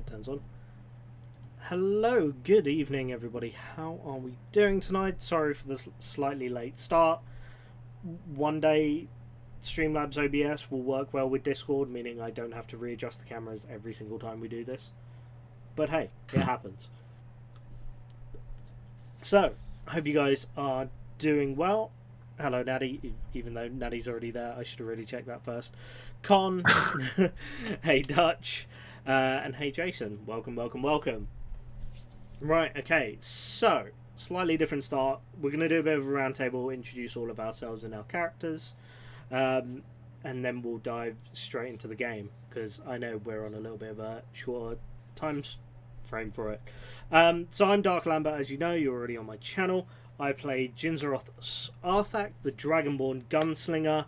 it turns on. Hello, good evening everybody. How are we doing tonight? Sorry for this slightly late start. One day Streamlabs OBS will work well with Discord, meaning I don't have to readjust the cameras every single time we do this. But hey, it happens. So, I hope you guys are doing well. Hello, Natty. Even though Natty's already there, I should have really checked that first. Con, hey Dutch, and hey Jason. Welcome, welcome, welcome. Right, okay, so, slightly different start. We're going to do a bit of a roundtable, introduce all of ourselves and our characters, and then we'll dive straight into the game, because I know we're on a little bit of a shorter time frame for it. So I'm Dark Lambert, as you know, you're already on my channel. I play Jinzeroth Arthak, the Dragonborn gunslinger,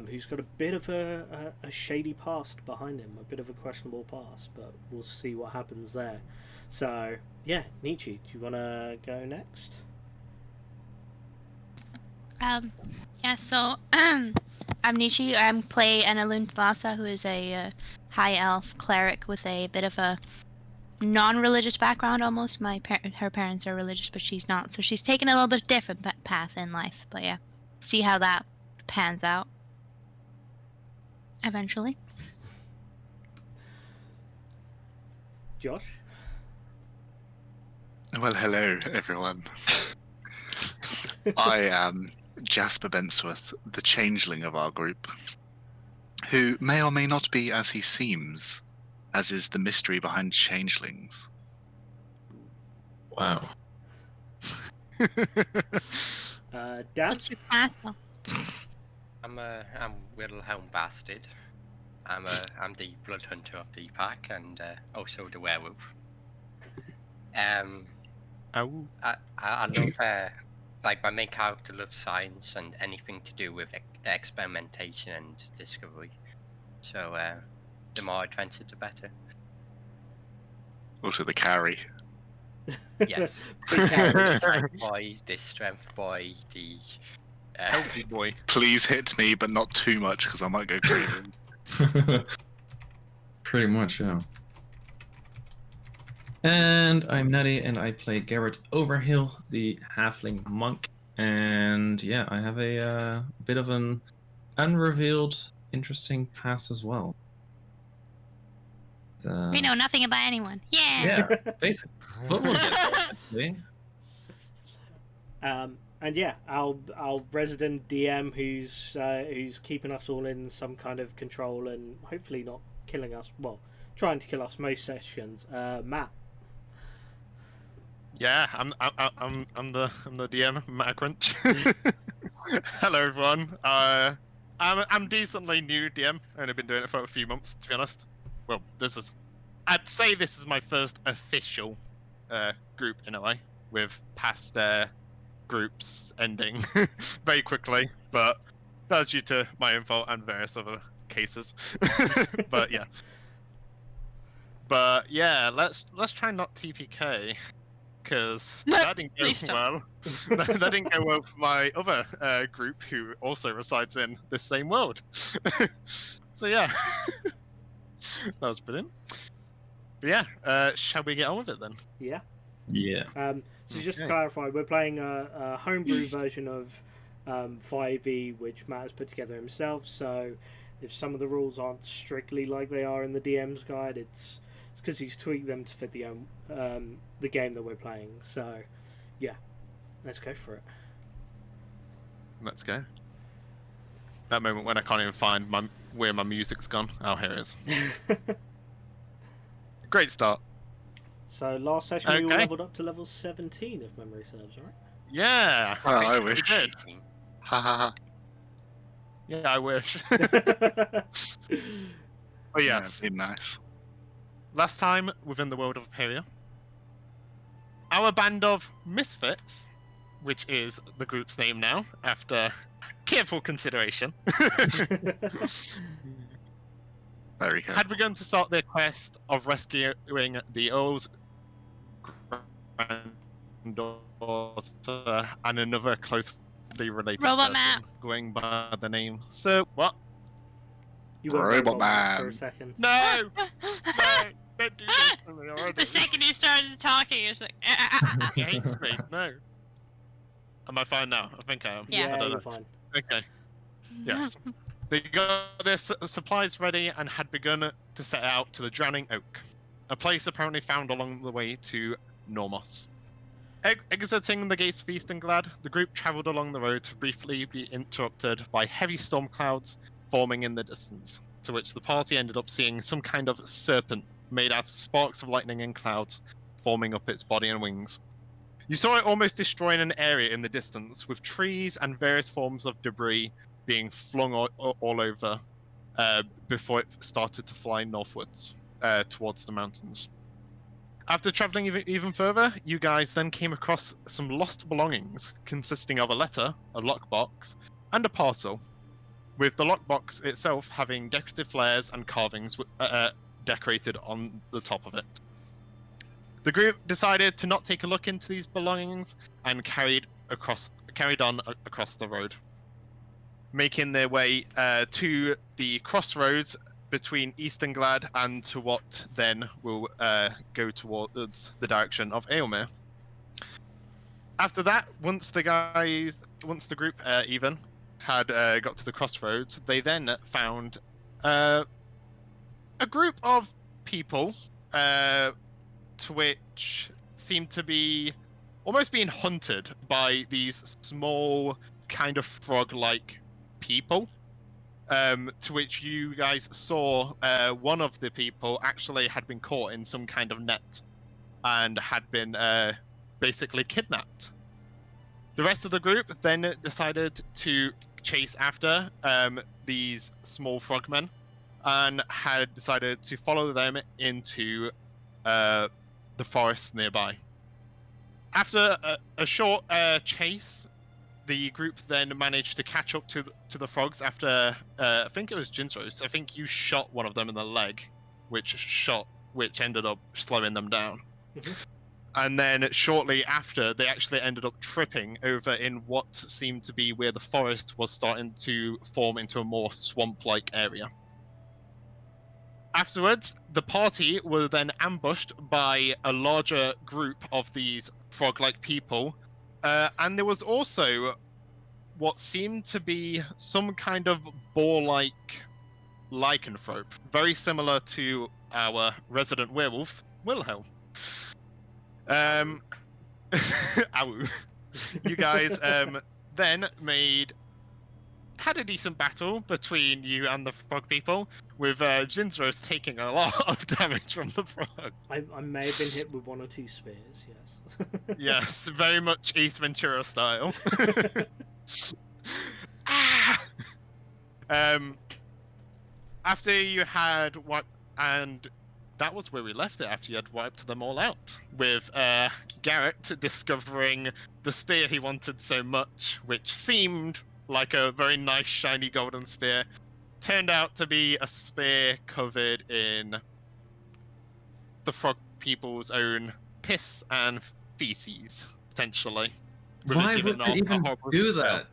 who's got a bit of a shady past behind him, a bit of a questionable past, but we'll see what happens there. So, yeah, Nietzsche, do you want to go next? Yeah, so, I'm Nietzsche. I play Annalune Thassa, who is a high elf cleric with a bit of a non-religious background almost. Her parents are religious, but she's not, so she's taken a little bit different path in life. But yeah, see how that pans out eventually. Josh? Well, hello everyone. I am Jasper Bensworth, the changeling of our group, who may or may not be as he seems, as is the mystery behind changelings. Wow. Dan? What's your path? I'm Wilhelm Bastard. I'm the blood hunter of the pack and also the werewolf. I love like my main character loves science and anything to do with experimentation and discovery. So the more adventure, the better. Also the carry. Yes. The strength boy, the strength boy, the Healthy boy. Please hit me, but not too much, because I might go crazy. Pretty much, yeah. And I'm Natty, and I play Garret Overhill, the halfling monk. And yeah, I have a bit of an unrevealed, interesting past as well. We know nothing about anyone. Yeah. Yeah, basically. But we'll get there, And yeah, our resident DM who's keeping us all in some kind of control and hopefully not killing us. Well, trying to kill us most sessions. Matt. Yeah, I'm the DM, Matt Crunch. Hello everyone. I'm decently new DM. I've only been doing it for a few months, to be honest. Well, I'd say this is my first official group in a way, with past groups ending very quickly, but that's due to my own fault and various other cases. But yeah, let's try not TPK, because that didn't go well. That didn't go well for my other group who also resides in this same world. So yeah, that was brilliant. But yeah, shall we get on with it then? Yeah. Yeah. So just to clarify, we're playing a homebrew version of 5e, which Matt has put together himself. So if some of the rules aren't strictly like they are in the DM's guide, it's because he's tweaked them to fit the game that we're playing. So yeah, let's go for it. Let's go. That moment when I can't even find where my music's gone. Oh, here it is. Great start. So last session we all leveled up to level 17, if memory serves, right? Yeah. Oh, I wish. We did. Ha ha ha. Yeah, I wish. Oh yes. Yeah, nice. Last time within the world of Epperia, our band of misfits, which is the group's name now, after careful consideration, There we go. had begun to start their quest of rescuing the Earl's granddaughter and another closely related Robot person Man. going by the name. So what? You went Robot robot Man. for a second. No! No! Don't do this to me already. The second you started talking, it's like. He hates me. No. Am I fine now? I think I am. Yeah. I don't you're know. fine. Okay. Yes. They got their supplies ready and had begun to set out to the Drowning Oak, a place apparently found along the way to Normos. Exiting the gates of Easternglad, the group travelled along the road to briefly be interrupted by heavy storm clouds forming in the distance, to which the party ended up seeing some kind of serpent made out of sparks of lightning and clouds forming up its body and wings. You saw it almost destroying an area in the distance, with trees and various forms of debris being flung all over before it started to fly northwards towards the mountains. After travelling even further, you guys then came across some lost belongings consisting of a letter, a lockbox, and a parcel, with the lockbox itself having decorative flares and carvings decorated on the top of it. The group decided to not take a look into these belongings and carried on across the road, making their way to the crossroads between Easternglad and to what then will go towards the direction of Aylmer. After that, once the group even had got to the crossroads, they then found a group of people to which seemed to be almost being hunted by these small kind of frog-like people. To which you guys saw one of the people actually had been caught in some kind of net and had been basically kidnapped. The rest of the group then decided to chase after these small frogmen and had decided to follow them into the forest nearby. After a short chase, the group then managed to catch up to the frogs after I think it was Jinzros. I think you shot one of them in the leg, which ended up slowing them down. Mhm. And then shortly after, they actually ended up tripping over in what seemed to be where the forest was starting to form into a more swamp-like area. Afterwards, the party were then ambushed by a larger group of these frog-like people. And there was also what seemed to be some kind of boar-like lycanthrope, very similar to our resident werewolf, Wilhelm. Ow. You guys then had a decent battle between you and the frog people, with Jinzros taking a lot of damage from the frog. I may have been hit with one or two spears, yes. Yes, very much Ace Ventura style. Ah! After you had wiped, and that was where we left it, after you had wiped them all out, with Garret discovering the spear he wanted so much, which seemed like a very nice shiny golden spear, turned out to be a spear covered in the frog people's own piss and feces, potentially. Why would they even do that?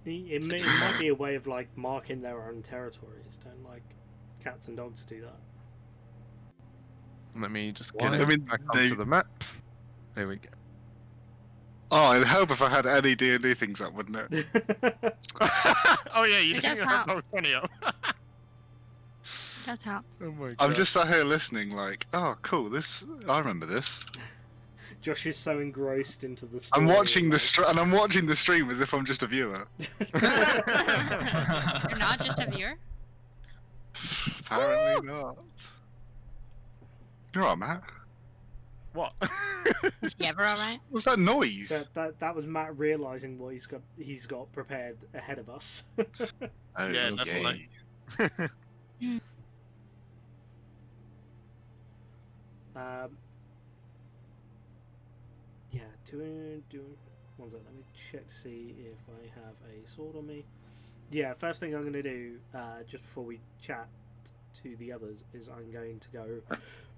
It might be a way of like marking their own territories. Don't like cats and dogs do that. Let me just Why? get it I mean, back they- onto the map. There we go. Oh, I'd hope if I had any D&D things up, wouldn't it? Oh yeah, you It didn't does have help. plenty of. That's how. Oh my god. I'm just sat here listening like, oh, cool, I remember this. Josh is so engrossed into the story. I'm watching like- and I'm watching the stream as if I'm just a viewer. You're not just a viewer. Apparently not. You're right, Matt. What? You ever alright? What's that noise? That was Matt realizing what he's got prepared ahead of us. Oh, Yeah, okay. definitely. Yeah, doing. One second, let me check to see if I have a sword on me. Yeah, first thing I'm going to do, just before we chat to the others, is I'm going to go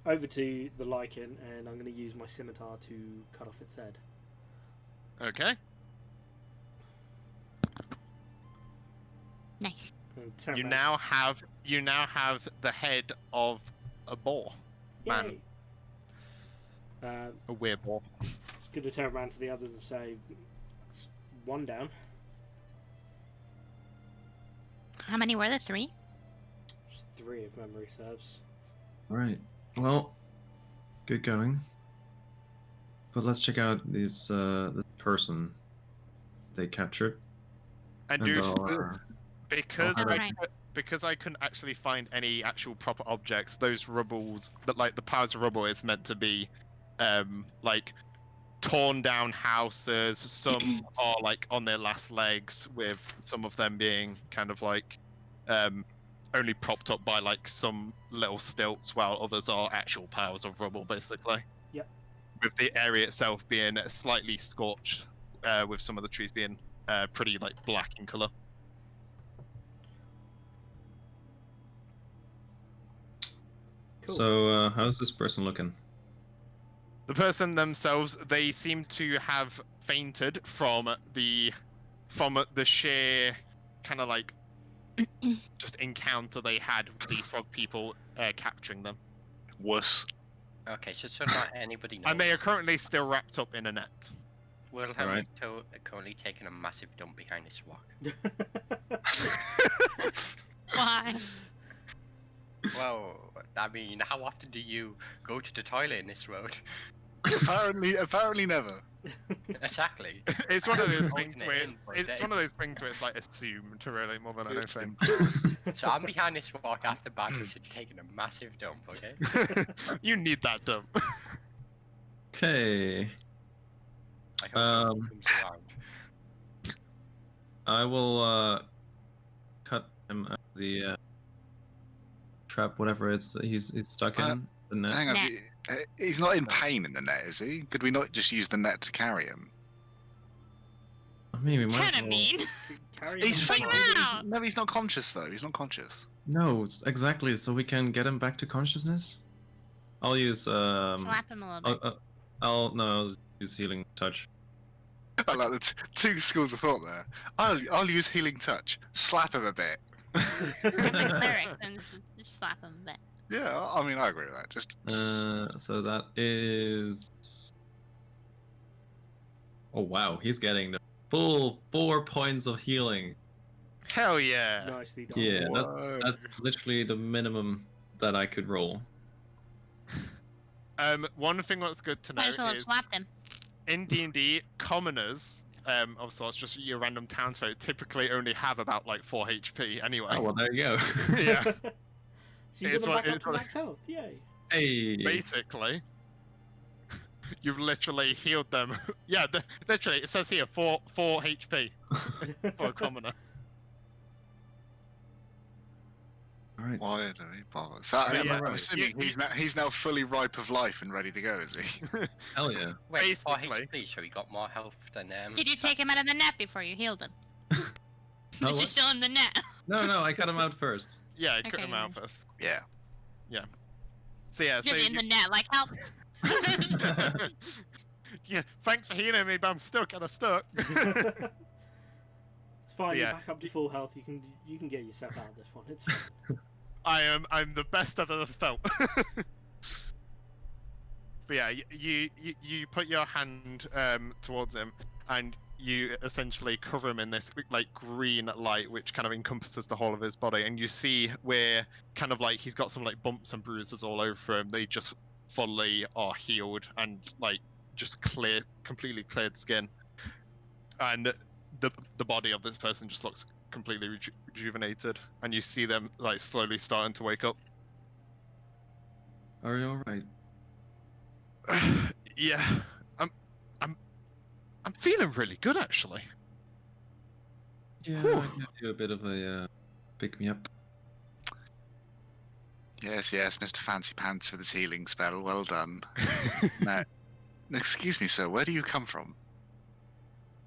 over to the lichen and I'm going to use my scimitar to cut off its head. Okay. Nice. And turn You around. now have the head of a boar, man, Yay. a weird boar. Going to turn around to the others and say, "That's one down." How many were there? 3? Just 3 if memory serves. Right. Well, good going. But let's check out this person they captured. And And do I'll, because I'll have it. because I couldn't actually find any actual proper objects. Those rubbles, that like the piles of rubble, is meant to be, like torn down houses. Some are like on their last legs, with some of them being kind of like, only propped up by like some little stilts, while others are actual piles of rubble, basically. Yep. With the area itself being slightly scorched, with some of the trees being pretty like black in color. Cool. So, how's this person looking? The person themselves, they seem to have fainted from the sheer kind of like just encounter they had with the frog people capturing them. Wuss. Okay, so not anybody knows. And they are currently still wrapped up in a net. Wilhelm Alright. is currently taking a massive dump behind this rock. Why? Well, I mean, how often do you go to the toilet in this road? apparently never. Exactly. It's one of those Holding things it where in for a it's day. one of those things where it's like assumed, really, more than It's anything. So I'm behind this rock after battle, taking a massive dump, okay? You need that dump. Okay. I hope he comes around. I will cut him out of the trap, whatever he's stuck in the net. Hang on, Net. he's not in pain in the net, is he? Could we not just use the net to carry him? I mean, we might Kind as of well- mean. Carry He's him Bring fainted. him far. out. No, he's not conscious though. He's not conscious. No, exactly. So we can get him back to consciousness. I'll use Slap him a little bit. I'll use healing touch. I like the two schools of thought there. I'll use healing touch. Slap him a bit. I'm a cleric, then just slap him a bit. Yeah, I mean, I agree with that. Just So that is. Oh wow, he's getting the full 4 points of healing. Hell yeah. Nicely done. Yeah, Whoa. that's literally the minimum that I could roll. One thing that's good to know Might as well have is slapped him. in D&D, commoners, of sorts, just your random townsfolk, typically only have about like 4 HP anyway. Oh well, there you go. Yeah, So you It's got what- them back up it's to what- max health. Yay. Hey. basically. You've literally healed them. Yeah, literally, it says here 4 HP for a commoner. All right. why do we bother? So Yeah, I'm right. assuming he's now fully ripe of life and ready to go, is he? Hell yeah. Wait, 4 Basically. HP, so he got more health than Did you take him out of the net before you healed him? No, Is he what? still in the net? No, I cut him out first. Yeah, cut Okay, him out nice. first. Yeah. So yeah, so Just in the net, like help. yeah, thanks for healing me, but I'm still kind of stuck. It's fine. Yeah. You're back up to full health. You can get yourself out of this one. It's fine. I'm the best I've ever felt. But yeah, you put your hand towards him, and you essentially cover him in this like green light, which kind of encompasses the whole of his body, and you see where kind of like he's got some like bumps and bruises all over him. They just fully are healed and like just completely cleared skin, and the body of this person just looks completely rejuvenated, and you see them like slowly starting to wake up. Are you all right? Yeah, I'm feeling really good actually. Yeah, Whew. I'll give you a bit of a pick me up. Yes, Mr. Fancy Pants for this healing spell. Well done. Now, excuse me, sir. Where do you come from?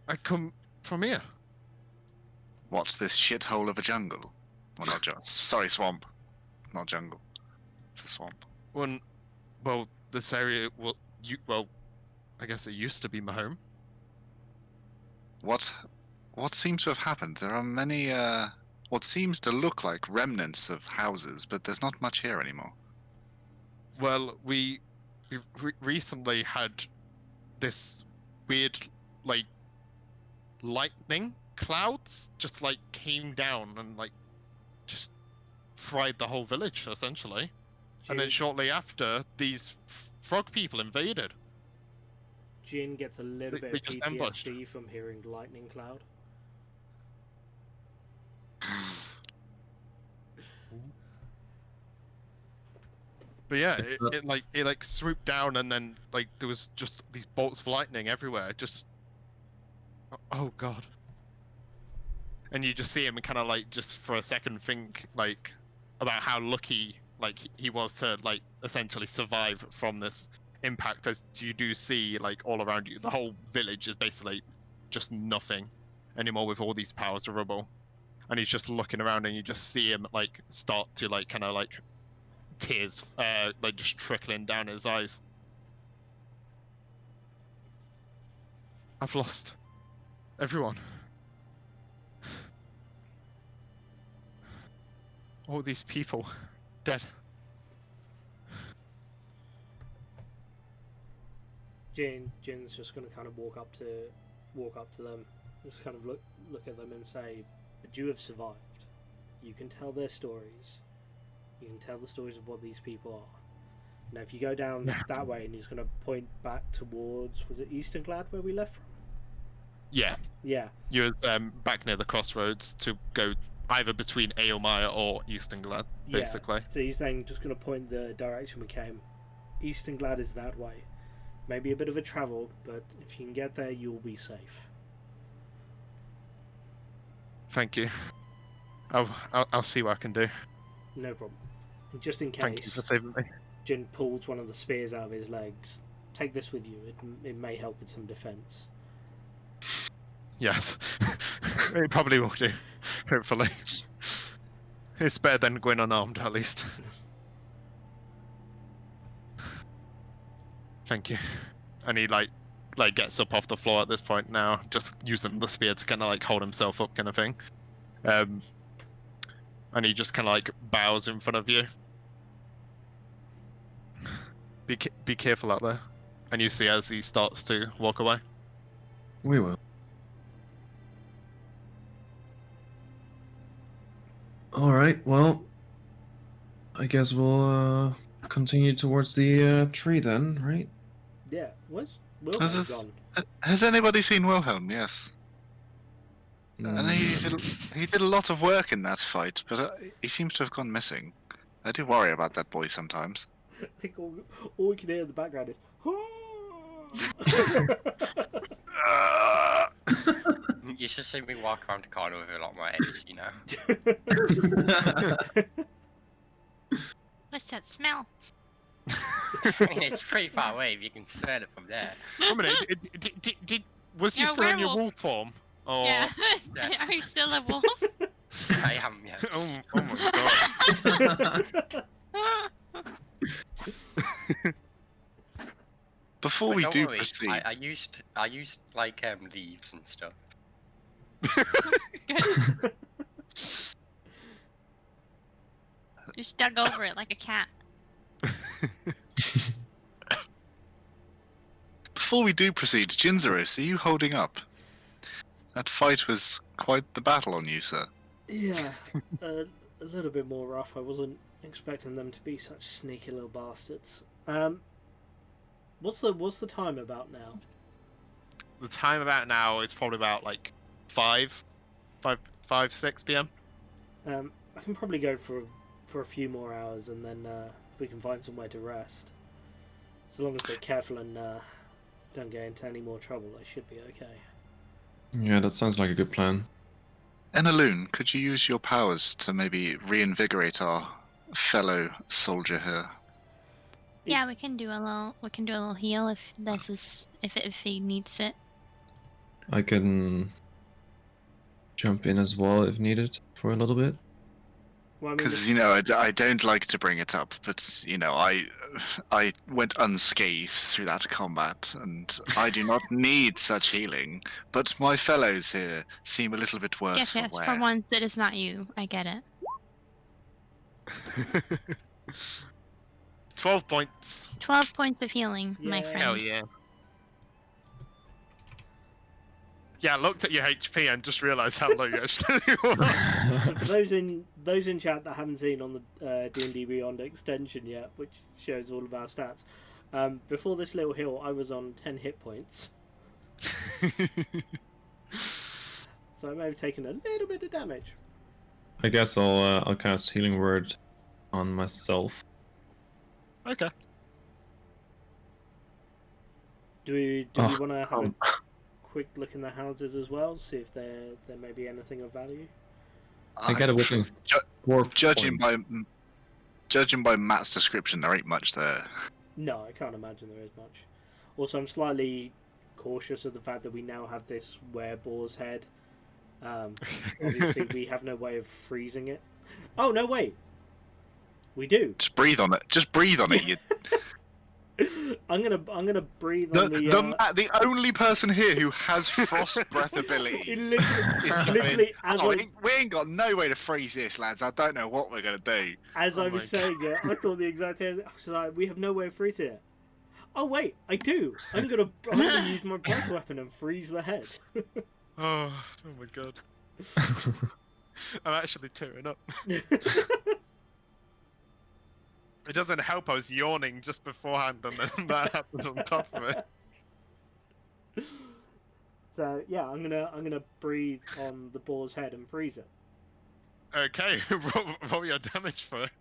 I come from here. What's this shithole of a jungle? Well, not just. Sorry, swamp. Not jungle. It's a swamp. Well, this area, I guess it used to be my home. What seems to have happened? There are many what seems to look like remnants of houses, but there's not much here anymore. Well, we recently had this weird, like, lightning clouds just like came down and like just fried the whole village essentially. And then shortly after, these frog people invaded. Jin gets a little bit They of just PTSD ambushed. from hearing lightning cloud. But yeah, it like swooped down, and then like there was just these bolts of lightning everywhere. Just oh god. And you just see him and kind of like just for a second think like about how lucky like he was to like essentially survive from this impact. As you do see like all around you, the whole village is basically just nothing anymore with all these piles of rubble. And he's just looking around, and you just see him like start to like kind of like tears like just trickling down his eyes. I've lost everyone. All these people dead. Jin's just going to kind of walk up to them, just kind of look at them and say, "But you have survived. You can tell their stories. You can tell the stories of what these people are. Now, if you go down that way," and he's going to point back towards, was it Easternglad where we left from? Yeah. Yeah. You're back near the crossroads to go either between Aylmire or Easternglad, basically. Yeah. So he's then just going to point the direction we came. Easternglad is that way. Maybe a bit of a travel, but if you can get there, you'll be safe. Thank you. I'll see what I can do. No problem. And just in Thank you case, for saving me. Jin pulls one of the spears out of his legs. Take this with you. It may help with some defense. Yes. It probably will do. Hopefully. It's better than going unarmed, at least. Thank you. And he like gets up off the floor at this point now, just using the spear to kind of like hold himself up, kind of thing. And he just kind of like bows in front of you. Be careful out there. And you see as he starts to walk away. We will. All right. Well, I guess we'll continue towards the tree then, right? Yeah. Where's Wilhelm gone? Has anybody seen Wilhelm? Yes. And he did a lot of work in that fight, but he seems to have gone missing. I do worry about that boy sometimes. I think all we can hear in the background is. You should see me walk around the corner with a lot more energy now. What's that smell? I mean, it's pretty far away if you can smell it from there. Wait a minute, was you You're a still in your werewolf. wolf form? Or... Yeah. Yes. Are you still a wolf? I am, yes. oh my god. Before But we don't do worry, proceed, I used like leaves and stuff. Good. Just dug over it like a cat. before we do proceed, Jinzaros, are you holding up? That fight was quite the battle on you, sir. Yeah, a little bit more rough. I wasn't expecting them to be such sneaky little bastards. What's the time about now? The time about now is probably about like 6 p.m. I can probably go for a few more hours, and then we can find somewhere to rest. As long as we're careful and don't get into any more trouble, I should be okay. Yeah, that sounds like a good plan. Enaloon, could you use your powers to maybe reinvigorate our fellow soldier here? Yeah, we can do a little heal if he needs it. I can jump in as well if needed for a little bit. Well, I mean, Because I don't like to bring it up, but I went unscathed through that combat, and I do not need such healing. But my fellows here seem a little bit worse Yes, for yes. wear. For once, it is not you. I get it. 12 points. 12 points of healing, my Yay. friend. Hell yeah. Yeah, I looked at your HP and just realised how low you actually were. So for those in chat that haven't seen on the DnDbeyond extension yet, which shows all of our stats, before this little hill, I was on 10 hit points, so I may have taken a little bit of damage. I guess I'll cast Healing Word on myself. Okay. Do we Oh, want to have a quick look in the houses as well, see if there may be anything of value? I get a whipping. Judging by Matt's description, there ain't much there. No, I can't imagine there is much. Also, I'm slightly cautious of the fact that we now have this were-boar's head. Obviously, we have no way of freezing it. Oh, no, wait. We do. Just breathe on it. Just breathe on it. You... I'm gonna breathe on the only person here who has frost breath abilities. Literally, as we ain't got no way to freeze this, lads. I don't know what we're gonna do. As I was saying it, I thought the exact same. I was like, we have no way of freezing it. Oh wait, I do. I'm gonna use my breath weapon and freeze the head. Oh my god. I'm actually tearing up. It doesn't help I was yawning just beforehand and then that happens on top of it. So yeah, I'm gonna breathe on the boar's head and freeze it. Okay, roll your damage for it.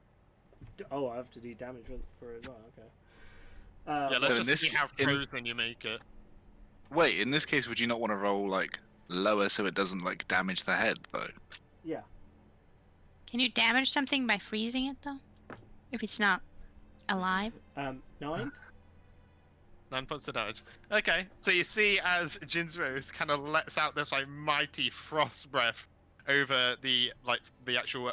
Oh, I have to do damage for it as well, okay. Yeah, let's just see how frozen you make it. Wait, in this case, would you not want to roll like lower so it doesn't like damage the head though? Yeah. Can you damage something by freezing it though? If it's not alive? 9? 9 points of damage. Okay, so you see as Jinzurose kind of lets out this like mighty frost breath over the actual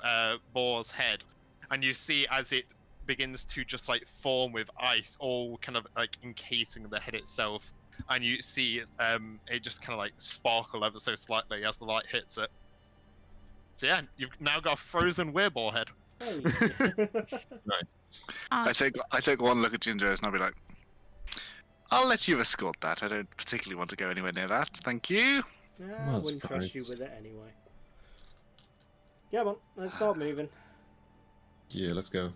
boar's head, and you see as it begins to just like form with ice, all kind of like encasing the head itself, and you see it just kind of like sparkle ever so slightly as the light hits it. So yeah, you've now got a frozen weirboar head. Hey. Nice. I take one look at Ginger and I'll be like, I'll let you escort that. I don't particularly want to go anywhere near that. Thank you. I wouldn't trust you with it anyway. Yeah, well, let's start moving. Yeah, let's go.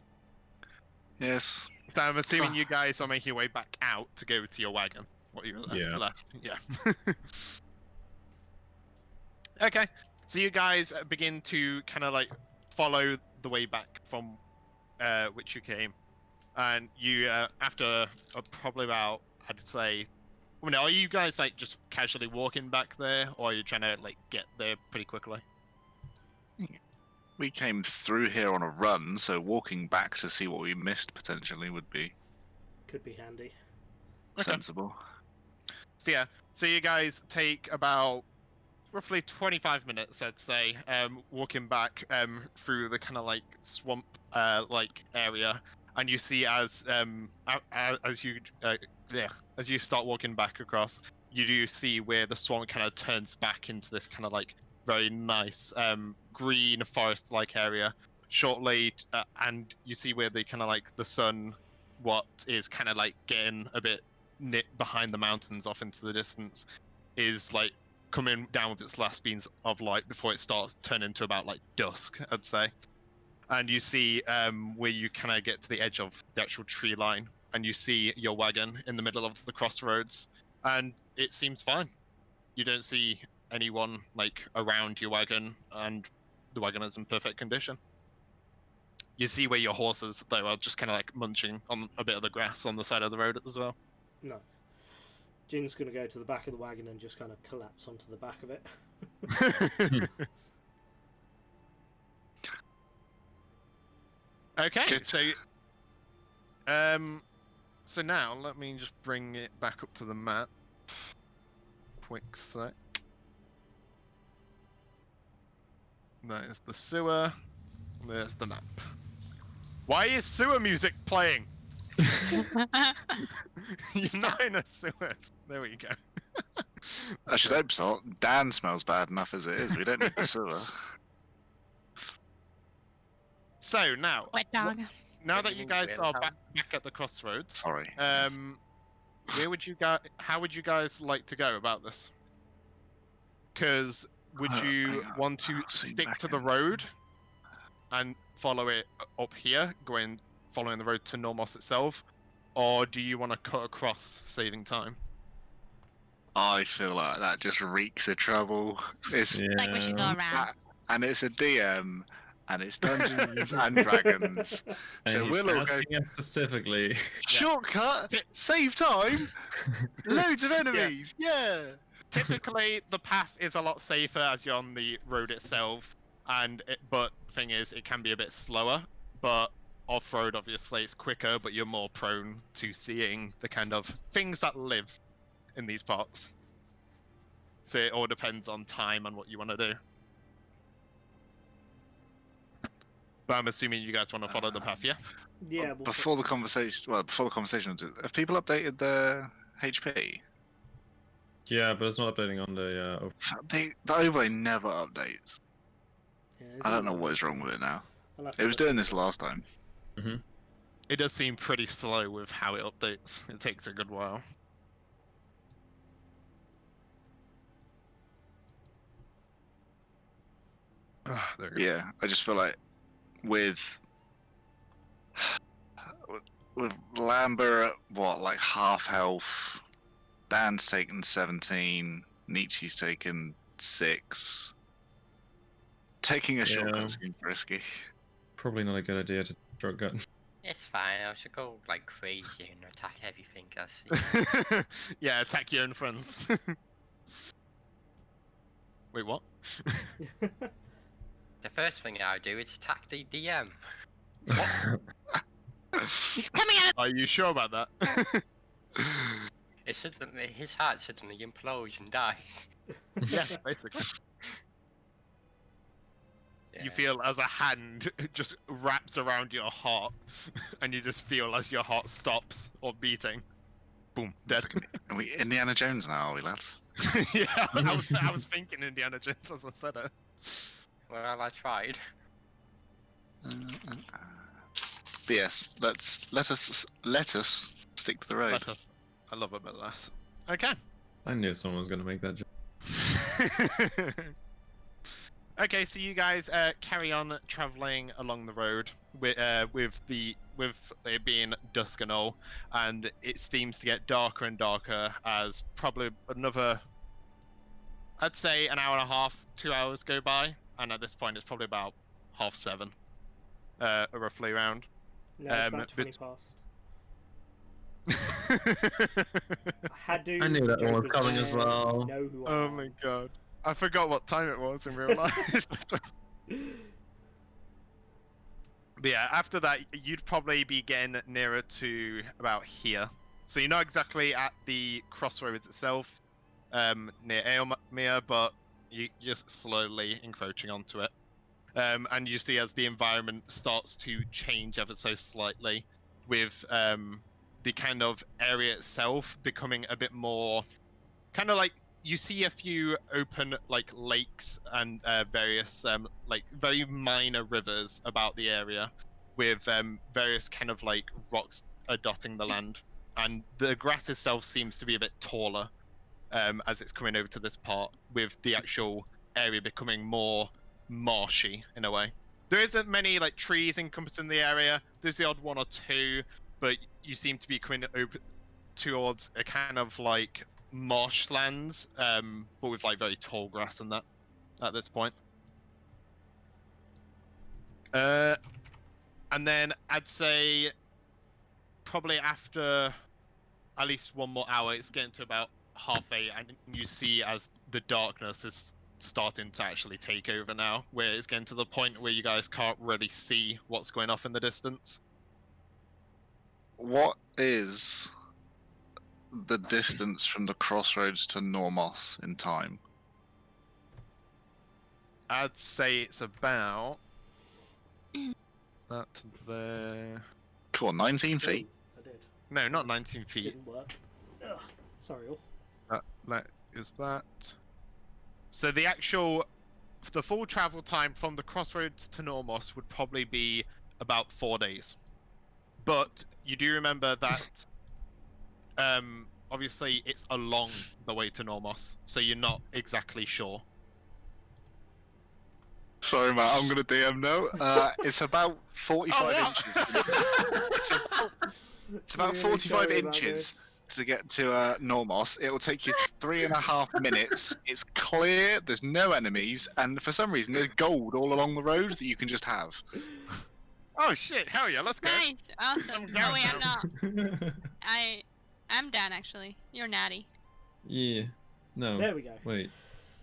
Yes. So I'm assuming you guys are making your way back out to go to your wagon. What you left? Yeah. Okay. So you guys begin to kind of like follow the way back from which you came, and you after probably about, I'd say, I mean, are you guys like just casually walking back there, or are you trying to like get there pretty quickly? We came through here on a run, so walking back to see what we missed potentially would be Could be handy. sensible. So yeah, so you guys take about roughly 25 minutes, I'd say, walking back through the kind of like swamp like area, and you see as you start walking back across, you do see where the swamp kind of turns back into this kind of like very nice green forest like area shortly, and you see where the kind of like the sun, what is kind of like getting a bit nipped behind the mountains off into the distance, is like coming down with its last beams of light before it starts turning into about like dusk, I'd say. And you see where you kind of get to the edge of the actual tree line, and you see your wagon in the middle of the crossroads, and it seems fine. You don't see anyone like around your wagon, and the wagon is in perfect condition. You see where your horses, though, are just kind of like munching on a bit of the grass on the side of the road as well. Nice. Jin's going to go to the back of the wagon and just kind of collapse onto the back of it. Okay, Good. so now let me just bring it back up to the map. Quick sec. That is the sewer. There's the map. Why is sewer music playing? You're not in a sewer. There we go. I should hope so. Dan smells bad enough as it is. We don't need the sewer. So now, Wet dog. now What do that you you mean, guys are Wilhelm? back at the crossroads, Sorry. where would you guys? How would you guys like to go about this? Because would you hang on, want to I'll see stick back to the in. road and follow it up here, following the road to Normos itself, or do you want to cut across, saving time? I feel like that just reeks of trouble. It's Like we should go around. and it's a DM, and it's Dungeons and Dragons. And So he's we'll all go asking us specifically. shortcut, save time, loads of enemies. Yeah. Typically, the path is a lot safer as you're on the road itself, but thing is, it can be a bit slower. But off-road, obviously, it's quicker, but you're more prone to seeing the kind of things that live in these parts. So it all depends on time and what you want to do. But I'm assuming you guys want to follow the path, yeah? Yeah. We'll Before the conversation, have people updated the HP? Yeah, but it's not updating on the. The overlay never updates. yeah, I don't know what is wrong with it now. I'll have It to was look. doing this last time. It does seem pretty slow with how it updates. It takes a good while. There we go. Yeah, I just feel like with Lambert at like half health, Dan's taken 17, Nietzsche's taken 6. Taking a shortcut seems risky. Probably not a good idea to shortcut. It's fine. I should go like crazy and attack everything I see. Yeah, attack your own friends. Wait, what? The first thing I do is attack the DM. He's coming out. Are you sure about that? It suddenly, his heart suddenly implodes and dies. Yeah, basically. You Yeah. feel as a hand just wraps around your heart, and you just feel as your heart stops or beating. Boom, dead. Are we Indiana Jones now, are we, lads? Yeah, I was thinking Indiana Jones as I said it. Well, I tried. But yes, let us stick to the road. Let us- I love a bit less. Okay. I knew someone was going to make that joke. Okay, so you guys carry on traveling along the road with it being dusk and all, and it seems to get darker and darker as probably another, I'd say, an hour and a half, 2 hours go by, and at this point it's probably about 7:30, roughly around. No, it's about 20 but- past. Had to. I knew that one was joke coming as there, well. Know who I Oh am. my god. I forgot what time it was in real life. But yeah, after that, you'd probably be getting nearer to about here. So you're not exactly at the crossroads itself, near Aelmere, but you're just slowly encroaching onto it. And you see as the environment starts to change ever so slightly, with the kind of area itself becoming a bit more, kind of like, you see a few open like lakes and various like very minor rivers about the area, with various kind of like rocks dotting the land, and the grass itself seems to be a bit taller as it's coming over to this part, with the actual area becoming more marshy in a way. There isn't many like trees encompassing the area. There's the odd one or two, but you seem to be coming over towards a kind of like marshlands, but with like very tall grass and that at this point. And then I'd say probably after at least one more hour, it's getting to about 8:30, and you see as the darkness is starting to actually take over now, where it's getting to the point where you guys can't really see what's going off in the distance. What is the distance from the crossroads to Normos in time? I'd say it's about That there. Cool, 19 feet. I did. No, not 19 feet. Didn't work. Ugh. Sorry, all. That is that. So the full travel time from the crossroads to Normos would probably be about 4 days. But you do remember that, obviously it's along the way to Normos, so you're not exactly sure. Sorry, Matt, I'm gonna DM now. It's about 45 inches. It's about Really 45 sorry about inches this. to get to Normos. It'll take you 3.5 minutes. It's clear, there's no enemies, and for some reason there's gold all along the road that you can just have. Oh shit, hell yeah, let's go. Nice, awesome. I'm Oh wait, I'm down. not. I'm Dan actually. You're Natty. Yeah. No. There we go. Wait.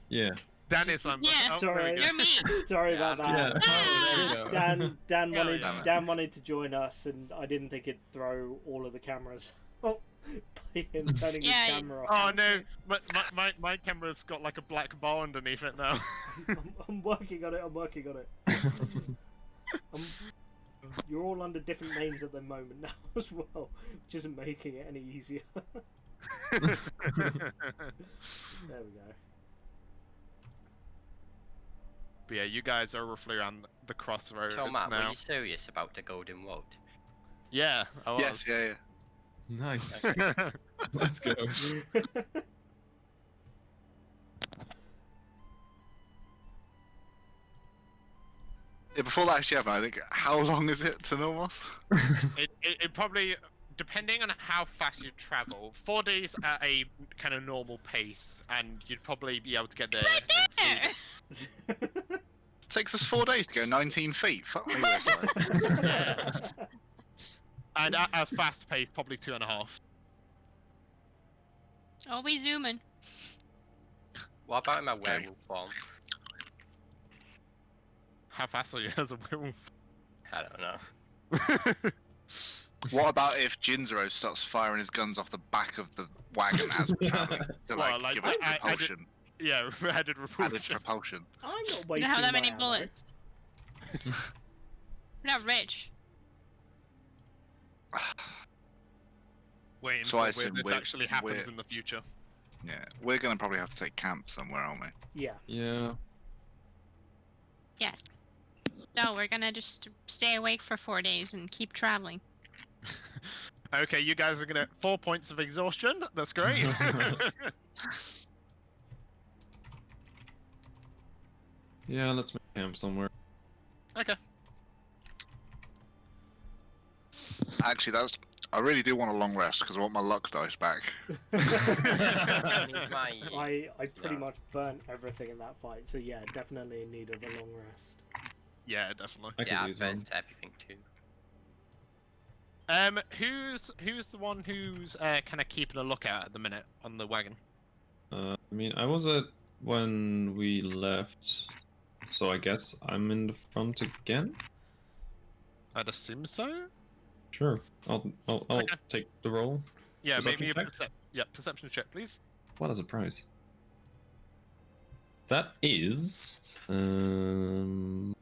Yeah. Dan is one. Yeah. Oh, Sorry. there we go. You're me. Sorry Yeah, about Yeah. that. Oh, there you go. Dan Hell wanted yeah. Dan wanted to join us, and I didn't think it'd throw all of the cameras. Oh, by him turning Yeah, his camera off. Oh no, my camera's got like a black bar underneath it now. I'm working on it. I'm working on it. You're all under different names at the moment now as well, which isn't making it any easier. There we go. But yeah, you guys are roughly around the crossroads So Matt, were now. you serious about the Golden Road? Yeah, I was. Yes, yeah. Nice. Let's go. Yeah, before that actually happened, I think, how long is it to Normos? It probably, depending on how fast you travel, 4 days at a kind of normal pace, and you'd probably be able to get there. Right there. Takes us 4 days to go 19 feet. Fuck me, we're sorry. Yeah. And at a fast pace, probably 2.5. Always zooming. What about in my werewolf form? How fast are you as a werewolf? I don't know. What about if Jinzero starts firing his guns off the back of the wagon as we're traveling to Well, like, like, give us I did- propulsion? Yeah, added Added repulsion. propulsion. I'm not You wasting don't have that my many ammo. bullets. You're not rich. Waiting So for I when assume this we're- actually happens we're- in the future. Yeah, we're gonna probably have to take camp somewhere, aren't we? Yeah. Yeah. Yes. No, we're gonna just stay awake for 4 days and keep traveling. Okay, you guys are gonna 4 points of exhaustion. That's great. Yeah, let's make camp somewhere. Okay. Actually, I really do want a long rest because I want my luck dice back. I need my... I pretty No. much burnt everything in that fight, so yeah, definitely in need of a long rest. Yeah, definitely. I could Yeah, I use one. burnt everything too. Who's the one who's kind of keeping a lookout at the minute on the wagon? I mean, I was at when we left, so I guess I'm in the front again. I'd assume so. Sure, I'll Okay. take the role. Yeah, Perception maybe a check? perception check, please. What a surprise! That is 18.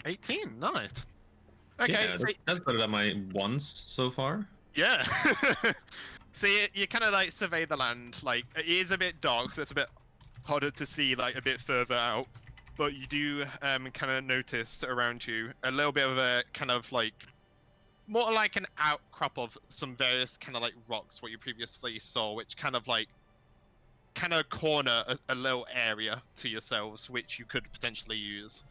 18, nice. Okay, yeah, so, that's better than my once so far. yeah. So you kind of like survey the land. Like it is a bit dark, so it's a bit harder to see like a bit further out. But you do kind of notice around you a little bit of a kind of like more like an outcrop of some various kind of like rocks what you previously saw, which kind of corner a little area to yourselves, which you could potentially use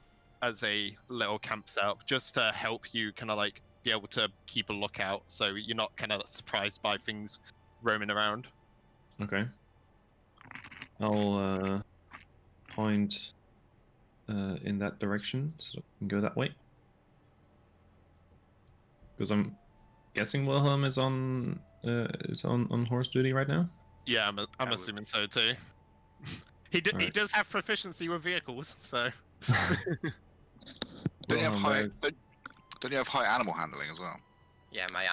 as a little camp setup, just to help you kind of like be able to keep a lookout, so you're not kind of surprised by things roaming around. Okay. I'll point in that direction, so we can go that way. Because I'm guessing Wilhelm is on horse duty right now. Yeah, I'm would assuming so too. He Alright. does have proficiency with vehicles, so. Don't you have Wilhelm, high? Don't you have high animal handling as well? Yeah, my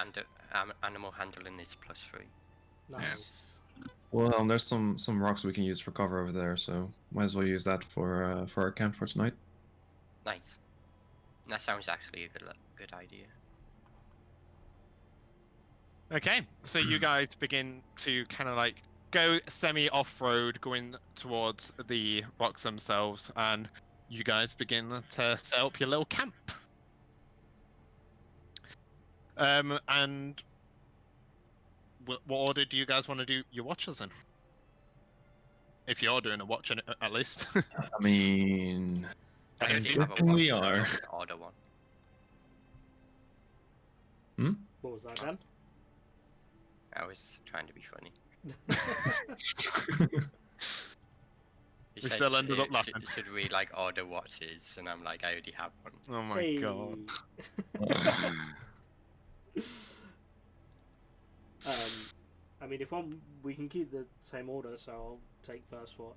animal handling is +3. Nice. Wilhelm, there's some rocks we can use for cover over there, so might as well use that for our camp for tonight. Nice. That sounds actually a good idea. Okay, so you guys begin to kind of like go semi-off-road, going towards the rocks themselves, and you guys begin to set up your little camp. And what order do you guys want to do your watches in? If you're doing a watch, at least. I mean, I Okay, already so have a guessing watch, we so I are. don't order one. What was that, Dan? I was trying to be funny. You We said, still ended up should- laughing. Should we like order watches? And I'm like, I already have one. Oh my Hey. god. I mean, if one, we can keep the same order, so I'll take first watch.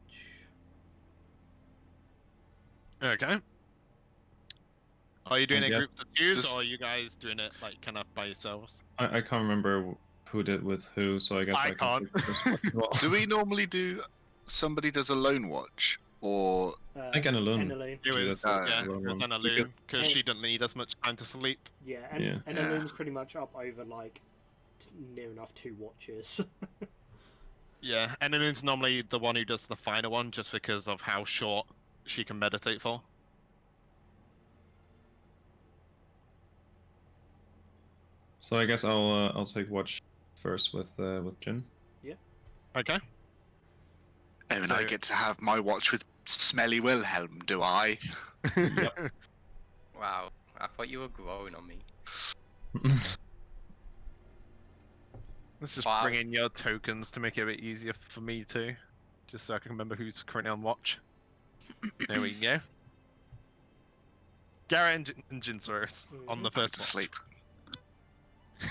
Okay. Are you doing I it guess groups of twos, just- or are you guys doing it like kind of by yourselves? I can't remember who did with who, so I guess I I can can't. take the first one as well. Do we normally do somebody does a lone watch, or I think an alone. Enaloon. It was, that's- yeah, that's it was one. an Loon, because Hey. she didn't need as much time to sleep. Yeah, Yeah. Enaloon's pretty much up over like near enough 2 watches. Yeah, and Loon's normally the one who does the final one, just because of how short she can meditate for. So I guess I'll take watch first with Jin. Okay. oh, and So- I get to have my watch with Smelly Wilhelm, do I? Wow, I thought you were growing on me. Let's just Wow. bring in your tokens to make it a bit easier for me too, just so I can remember who's currently on watch. There we go. Garret and Jinsaurus on the Back first to watch. sleep.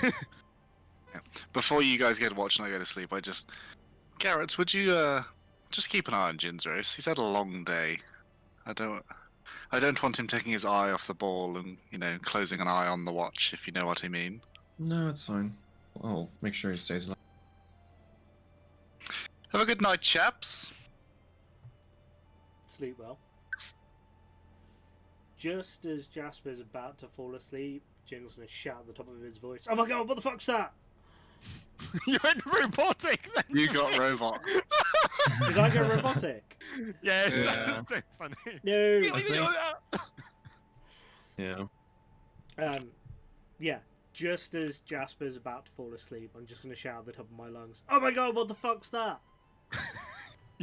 Yeah. Before you guys get a watch and I go to sleep, Garret, would you just keep an eye on Jinzros? He's had a long day. I don't want him taking his eye off the ball and, closing an eye on the watch, if you know what I mean. No, it's fine. I'll make sure he stays alive. Have a good night, chaps. Sleep well. Just as Jasper's about to fall asleep, Jin's gonna shout at the top of his voice, "Oh my god, what the fuck's that?" You went robotic then. You got robot. Did I go robotic? Yeah, Yeah. so funny. No. I think- Yeah. Yeah. Just as Jasper's about to fall asleep, I'm just gonna shout at the top of my lungs, "Oh my god, what the fuck's that?"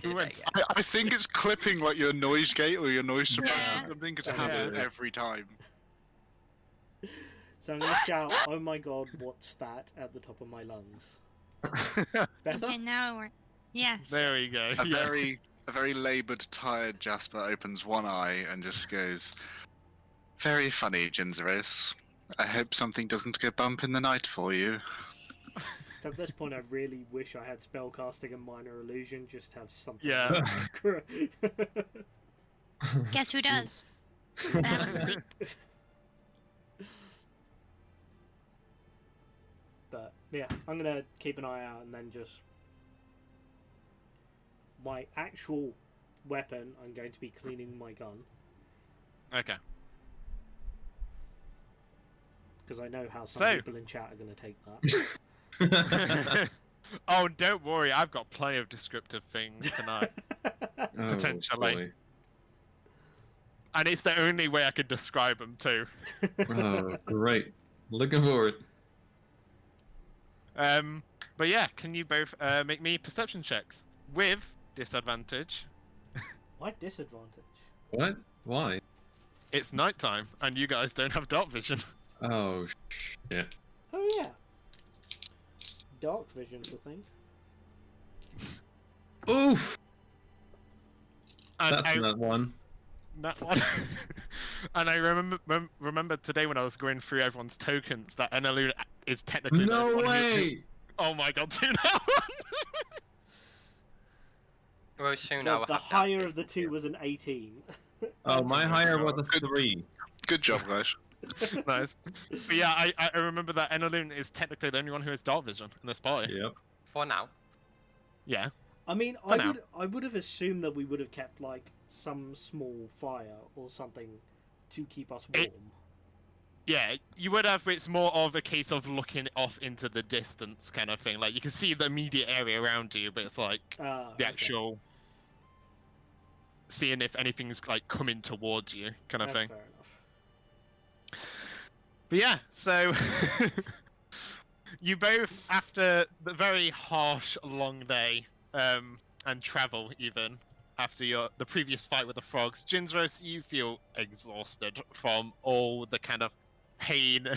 You went. I think it's clipping like your noise gate or your noise suppressor Yeah. or something, because it Yeah. happens every time. So I'm gonna shout, "Oh my god, what's that?" at the top of my lungs. Better? Okay, now we're. Yes. There we go. A yeah. very laboured, tired Jasper opens one eye and just goes, "Very funny, Jinzaros. I hope something doesn't go bump in the night for you." So at this point, I really wish I had spellcasting and minor illusion, just to have something. Yeah. Guess who does? I'm asleep. But yeah, I'm gonna keep an eye out and then just my actual weapon. I'm going to be cleaning my gun Okay. because I know how some So- people in chat are going to take that. Oh, don't worry. I've got plenty of descriptive things tonight, Oh, Potentially. boy. and it's the only way I could describe them too. Oh, great. Looking forward. But yeah, can you both make me perception checks with disadvantage? Why disadvantage? What? Why? It's nighttime, and you guys don't have dark vision. Oh, shit. Oh yeah, dark vision's the thing. Oof! And That's not one. that one. And I remember today when I was going through everyone's tokens that Enaloon is technically the No one who- way! Oh my god, do that one. Well, soon I The, will the have that higher of the vision two too. was an 18. Oh, my higher was a 3. Good job, guys. Nice. But yeah, I remember that Enaloon is technically the only one who has dark vision in this party. Yep. For now. Yeah. I mean, For now. I would have assumed that we would have kept like some small fire or something to keep us warm. Yeah, you would have. It's more of a case of looking off into the distance, kind of thing. Like you can see the immediate area around you, but it's like the actual seeing if anything's like coming towards you, kind of That's thing. fair enough. But yeah, so you both, after the very harsh, long day, and travel even after the previous fight with the frogs, Jinzros, you feel exhausted from all the kind of pain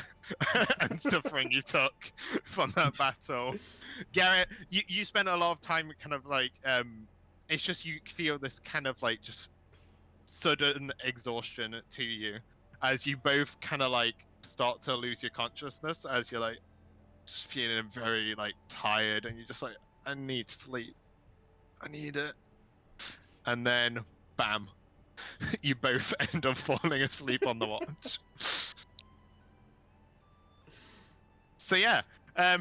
and suffering you took from that battle. Garret, you spent a lot of time kind of like it's just you feel this kind of like just sudden exhaustion to you as you both kind of like start to lose your consciousness as you're like just feeling very like tired and you're just like, I need sleep, I need it. And then bam, you both end up falling asleep on the watch. So yeah, a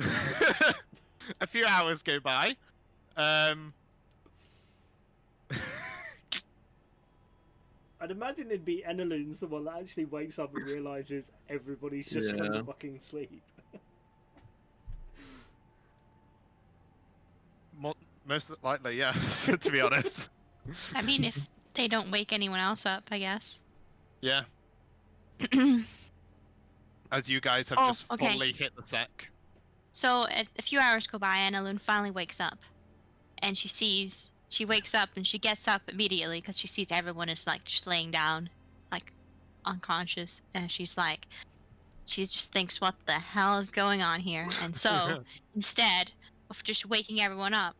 few hours go by. I'd imagine it'd be Enaloon's the one that actually wakes up and realizes everybody's just gone to fucking sleep. Most likely, yeah. To be honest. I mean, if they don't wake anyone else up, I guess. Yeah. As you guys have just fully hit the sec. So a few hours go by, and Aloon finally wakes up, and she wakes up and she gets up immediately because she sees everyone is like just laying down, like unconscious, and she just thinks, what the hell is going on here? And so instead of just waking everyone up,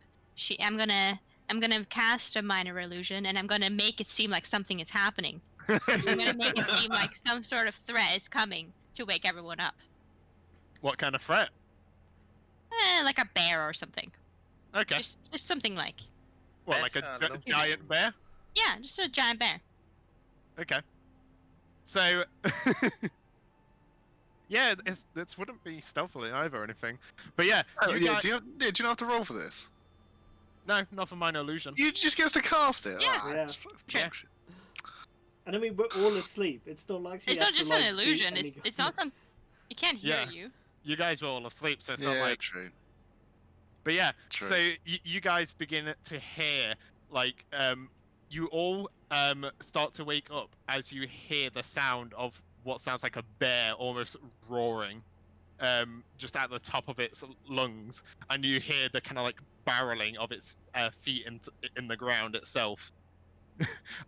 I'm gonna cast a minor illusion, and I'm gonna make it seem like something is happening. I'm gonna make it seem like some sort of threat is coming to wake everyone up. What kind of threat? Like a bear or something. Okay. Just something like. What, like a giant bear? Yeah, just a giant bear. Okay. So, yeah, this wouldn't be stealthily either or anything. But yeah. Do you not have to roll for this? No, not for minor illusion. You just get us to cast it. Yeah. Yeah. Sure. And I mean, we're all asleep. It's not like she It's has not just to, like, an illusion. do It's not some. It can't hear Yeah. you. You guys were all asleep, so it's not like. True. But yeah, True. so you guys begin to hear, like, you all start to wake up as you hear the sound of what sounds like a bear almost roaring, just at the top of its lungs, and you hear the kind of like barreling of its feet in the ground itself,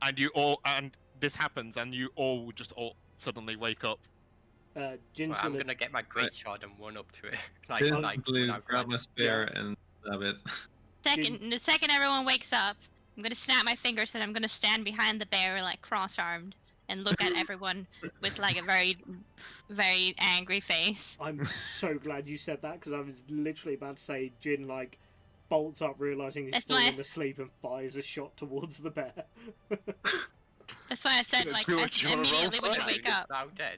and this happens, and you all just suddenly wake up. Jin's I'm gonna get my great sword and run up to it. Basically, without grab my spear and stab it. The second everyone wakes up, I'm gonna snap my fingers and I'm gonna stand behind the bear like cross-armed and look at everyone with like a very, very angry face. I'm so glad you said that because I was literally about to say Jin like bolts up realizing he's falling asleep and fires a shot towards the bear. That's why I said like immediately when you wake up. Now dead.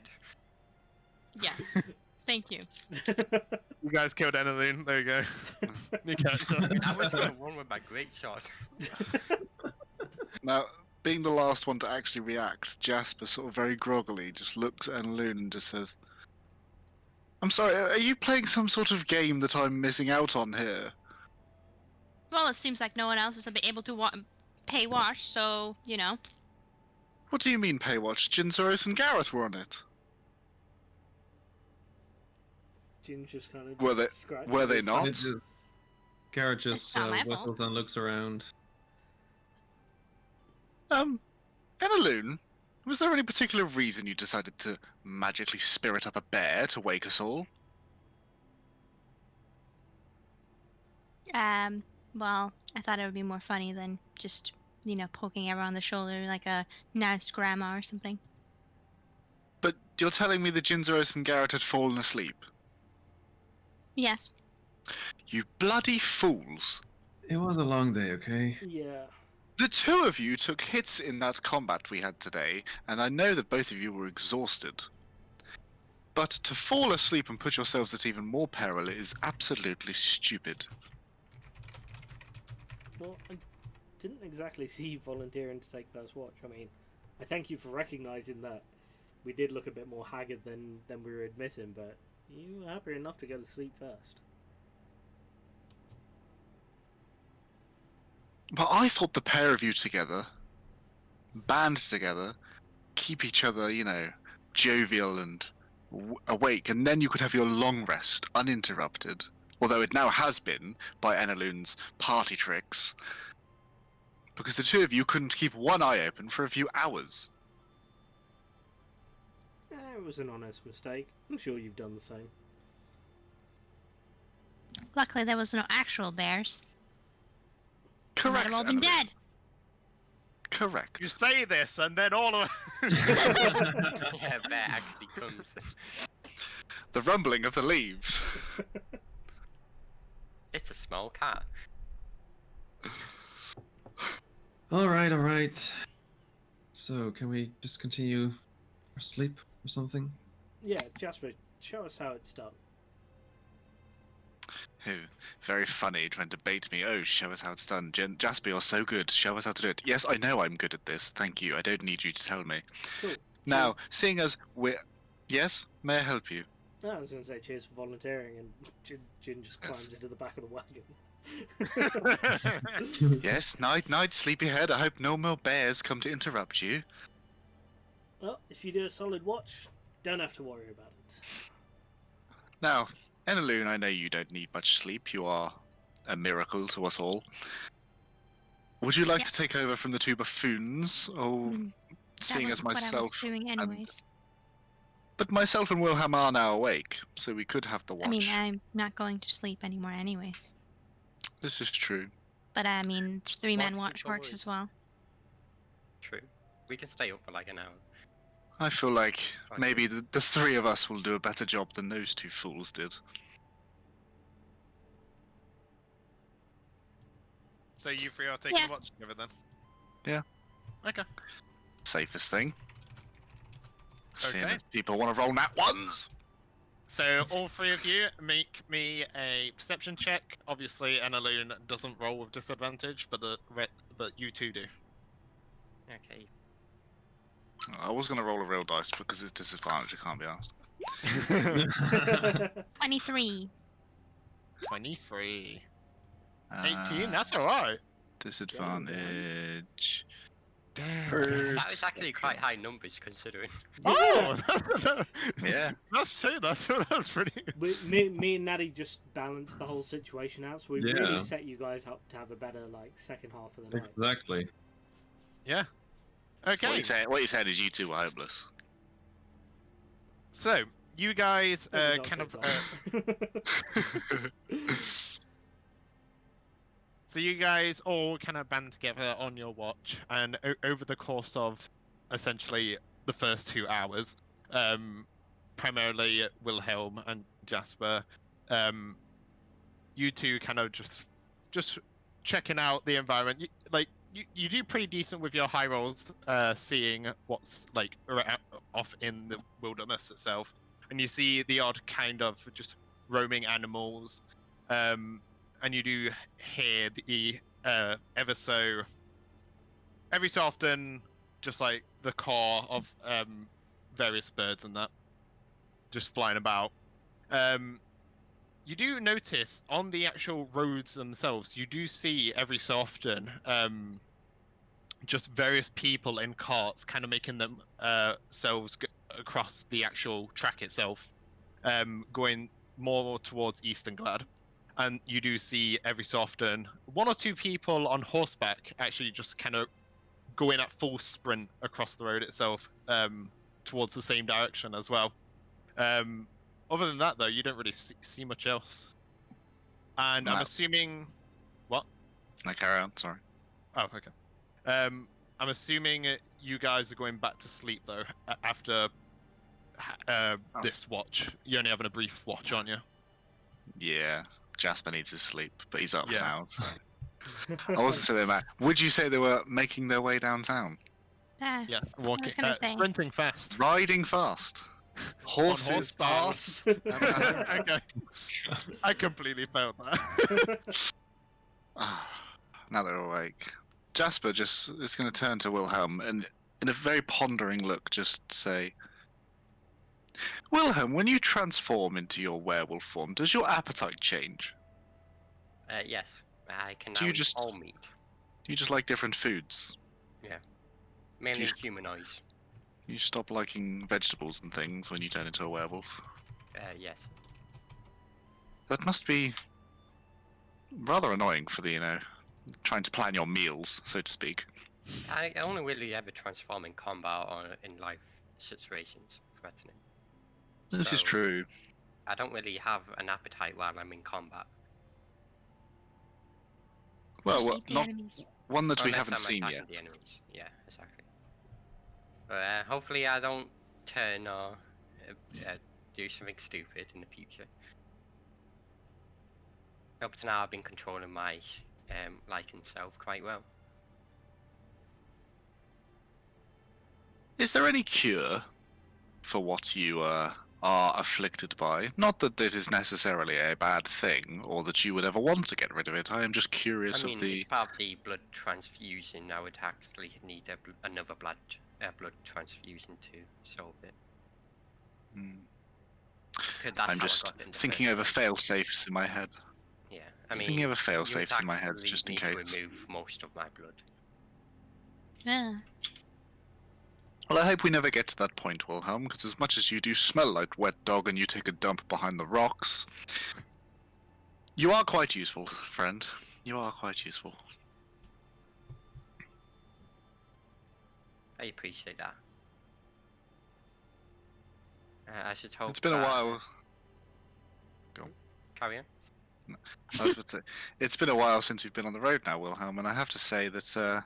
Yes. Thank you. You guys killed Enaloon. There you go. New character. I was gonna run with my great shot. Now, being the last one to actually react, Jasper sort of very groggily just looks at Enaloon and just says, I'm sorry, are you playing some sort of game that I'm missing out on here? Well, it seems like no one else was able to pay watch, so, you know. What do you mean, Paywatch? Jinzoros and Garret were on it. Jin's just kind of were they not? Garret just not my whistles fault. and looks around. Enaloon, was there any particular reason you decided to magically spirit up a bear to wake us all? Well, I thought it would be more funny than just, you know, poking everyone on the shoulder like a nice grandma or something. But you're telling me the Jinzoros and Garret had fallen asleep? Yes. You bloody fools! It was a long day, okay? Yeah. The two of you took hits in that combat we had today, and I know that both of you were exhausted. But to fall asleep and put yourselves at even more peril is absolutely stupid. Well, I didn't exactly see you volunteering to take first watch. I mean, I thank you for recognizing that we did look a bit more haggard than we were admitting, but you were happy enough to go to sleep first. But I thought the pair of you together, band together, keep each other, jovial and awake, and then you could have your long rest uninterrupted. Although it now has been by Enaloon's party tricks. Because the two of you couldn't keep one eye open for a few hours. It was an honest mistake. I'm sure you've done the same. Luckily, there was no actual bears. Correct. They might have all been Enaloon. dead. Correct. You say this, and then all of Yeah, bear actually comes. The rumbling of the leaves. It's a small cat. All right. So, can we just continue our sleep or something? Yeah, Jasper, show us how it's done. Oh, very funny trying to bait me. Oh, show us how it's done. Jasper, you're so good. Show us how to do it. Yes, I know I'm good at this. Thank you. I don't need you to tell me. Cool. Now, seeing as we're... Yes? May I help you? No, I was going to say cheers for volunteering, and Jin just climbs into the back of the wagon. Yes, night, sleepyhead. I hope no more bears come to interrupt you. Well, if you do a solid watch, don't have to worry about it. Now, Enaloon, I know you don't need much sleep. You are a miracle to us all. Would you like Yeah. to take over from the two buffoons, or seeing That as was what I was myself... doing anyways. But myself and Wilhelm are now awake, so we could have the watch. I mean, I'm not going to sleep anymore anyways. This is true. But I mean, three-man Watch watch people works would. as well. True. We can stay up for like an hour. I feel like Okay. maybe the three of us will do a better job than those two fools did. So you three are taking Yeah. a watch together then? Yeah. Okay. Safest thing. Seeing Okay. as people want to roll nat ones. So all three of you make me a perception check. Obviously, Enaloon doesn't roll with disadvantage, but you two do. Okay. I was going to roll a real dice because it's disadvantage. I can't be asked. 23. 23. Uh, 18. That's all right. Disadvantage. Damn. That was actually quite high numbers considering. Oh, Yeah. that's true. That's pretty. Me and Natty just balanced the whole situation out, so we Yeah. really set you guys up to have a better second half of the night. Exactly. Yeah. What Okay. you saying is you two were hopeless. So you guys Maybe not kind so of. far. So you guys all kind of band together on your watch, and over the course of essentially the first 2 hours, primarily Wilhelm and Jasper, you two kind of just checking out the environment. You do pretty decent with your high rolls, seeing what's off in the wilderness itself, and you see the odd kind of just roaming animals. And you do hear the every so often, just like the caw of various birds and that, just flying about. You do notice on the actual roads themselves, you do see every so often just various people in carts, kind of making themselves across the actual track itself, going more towards Easternglad. And you do see every so often 1 or 2 people on horseback actually just kind of going at full sprint across the road itself, towards the same direction as well. Other than that, though, you don't really see much else. And I'm No. assuming... What? No, carry on, sorry. Oh, okay. I'm assuming you guys are going back to sleep, though, after this watch. You're only having a brief watch, aren't you? Yeah, Jasper needs his sleep, but he's up Yeah. now, so... I wasn't saying that. Would you say they were making their way downtown? Yeah, walking, gonna say. sprinting fast. Riding fast? Horses horseback. past? Okay. I completely failed that. Now they're awake. Jasper just is going to turn to Wilhelm and, in a very pondering look, just say, Wilhelm, when you transform into your werewolf form, does your appetite change? Yes, I can Do now you eat just- all meat. Do you just like different foods? Mainly just- human eyes. You stop liking vegetables and things when you turn into a werewolf? Yes. That must be rather annoying for the, trying to plan your meals, so to speak. I only really ever transform in combat or in life situations threatening. This is So, true. I don't really have an appetite while I'm in combat. Well, Just eat the not enemies. one that we Unless haven't I'm seen attacking yet. the enemies. Yeah, exactly. But hopefully I don't turn or do something stupid in the future. Up to now I've been controlling my liking self quite well. Is there any cure for what you are afflicted by? Not that this is necessarily a bad thing, or that you would ever want to get rid of it. I am just curious I mean, of the. it's part of the blood transfusion. I would actually need another blood transfusion to solve it. Hmm. 'Cause that's I'm how I just got it in the thinking first over place. fail-safes in my head. Yeah, I mean, Thinking over you fail-safes would in my head, actually just in need case. to remove most of my blood. Yeah. Well, I hope we never get to that point, Wilhelm, because as much as you do smell like wet dog and you take a dump behind the rocks, you are quite useful, friend. You are quite useful. I appreciate that. I should hope. It's been a that- while. Carry on. I was about to say, it's been a while since you've been on the road now, Wilhelm, and I have to say that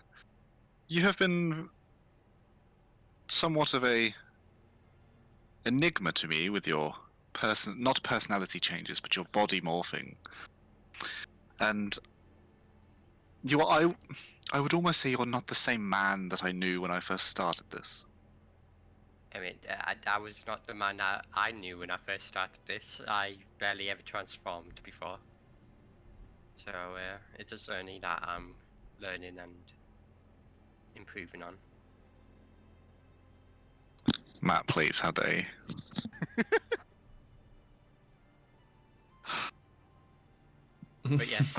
you have been somewhat of a enigma to me with your not personality changes, but your body morphing. And you are, I would almost say you're not the same man that I knew when I first started this. I mean, I was not the man that I knew when I first started this. I barely ever transformed before. So it's a journey that I'm learning and improving on. Matt, please, how dare you? But yes,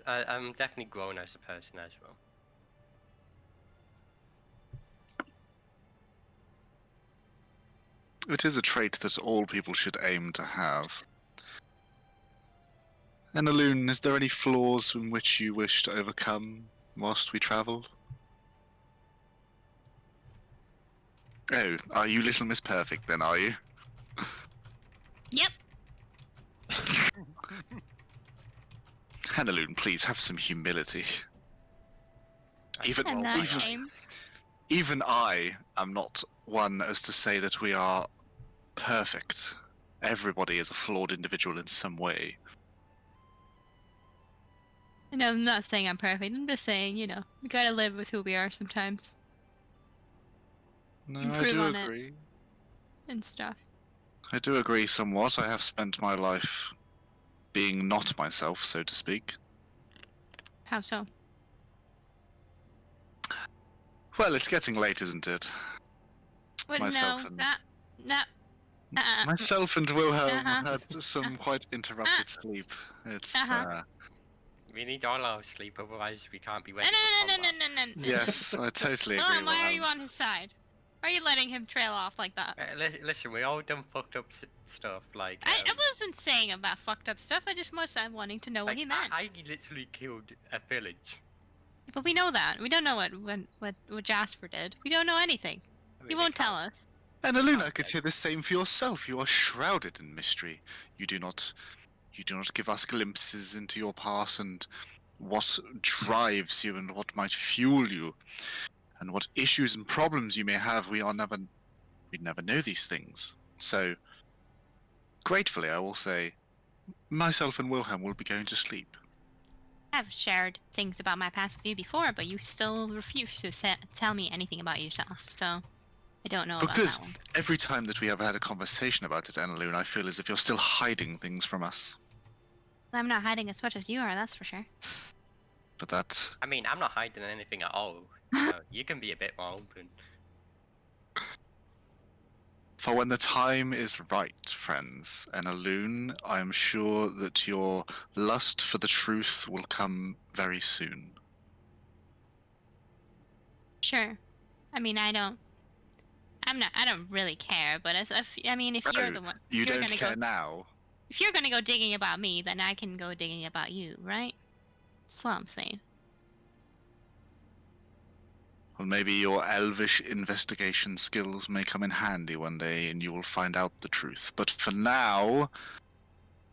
I'm definitely grown as a person as well. It is a trait that all people should aim to have. Enaloon, is there any flaws in which you wish to overcome whilst we travel? Oh, are you Little Miss Perfect then, are you? Yep. Enaloon, please have some humility. Even- I'm not even- ashamed. Even I am not one as to say that we are perfect. Everybody is a flawed individual in some way. No, I'm not saying I'm perfect. I'm just saying, we gotta live with who we are sometimes No, I Improve do on it. agree. and stuff. I do agree somewhat. I have spent my life being not myself, so to speak. How so? Well, it's getting late, isn't it? Well, Myself no, and- not. Myself and Wilhelm Uh-huh. had some quite interrupted sleep. It's Uh-huh. We need all our sleep, otherwise we can't be No, ready no, for no, no, combat. no, no, no. yes, I totally agree. Hold on, why are Wilhelm. you on his side? Why are you letting him trail off like that? Listen, we all done fucked up stuff, like... I wasn't saying about fucked up stuff. I just was wanting to know what like, he meant. I literally killed a village. But we know that. We don't know what Jasper did. We don't know anything. I mean, He they won't tell can't- us. And Aluna, I Okay. could say the same for yourself. You are shrouded in mystery. You do not give us glimpses into your past and what drives you and what might fuel you, and what issues and problems you may have. We never know these things. So, gratefully, I will say, myself and Wilhelm will be going to sleep. I've shared things about my past with you before, but you still refuse to tell me anything about yourself. So, I don't know Because about that one. every time that we have had a conversation about it, Annalune, I feel as if you're still hiding things from us. I'm not hiding as much as you are, that's for sure. But that I mean, I'm not hiding anything at all. So you can be a bit more open. For when the time is right, friends, and Aloon, I am sure that your lust for the truth will come very soon. Sure. I mean, I don't really care, but if you're the one, You if you're don't gonna care go, now. if you're gonna go digging about me, then I can go digging about you, right? That's what I'm saying. Well, maybe your elvish investigation skills may come in handy one day and you will find out the truth. But for now,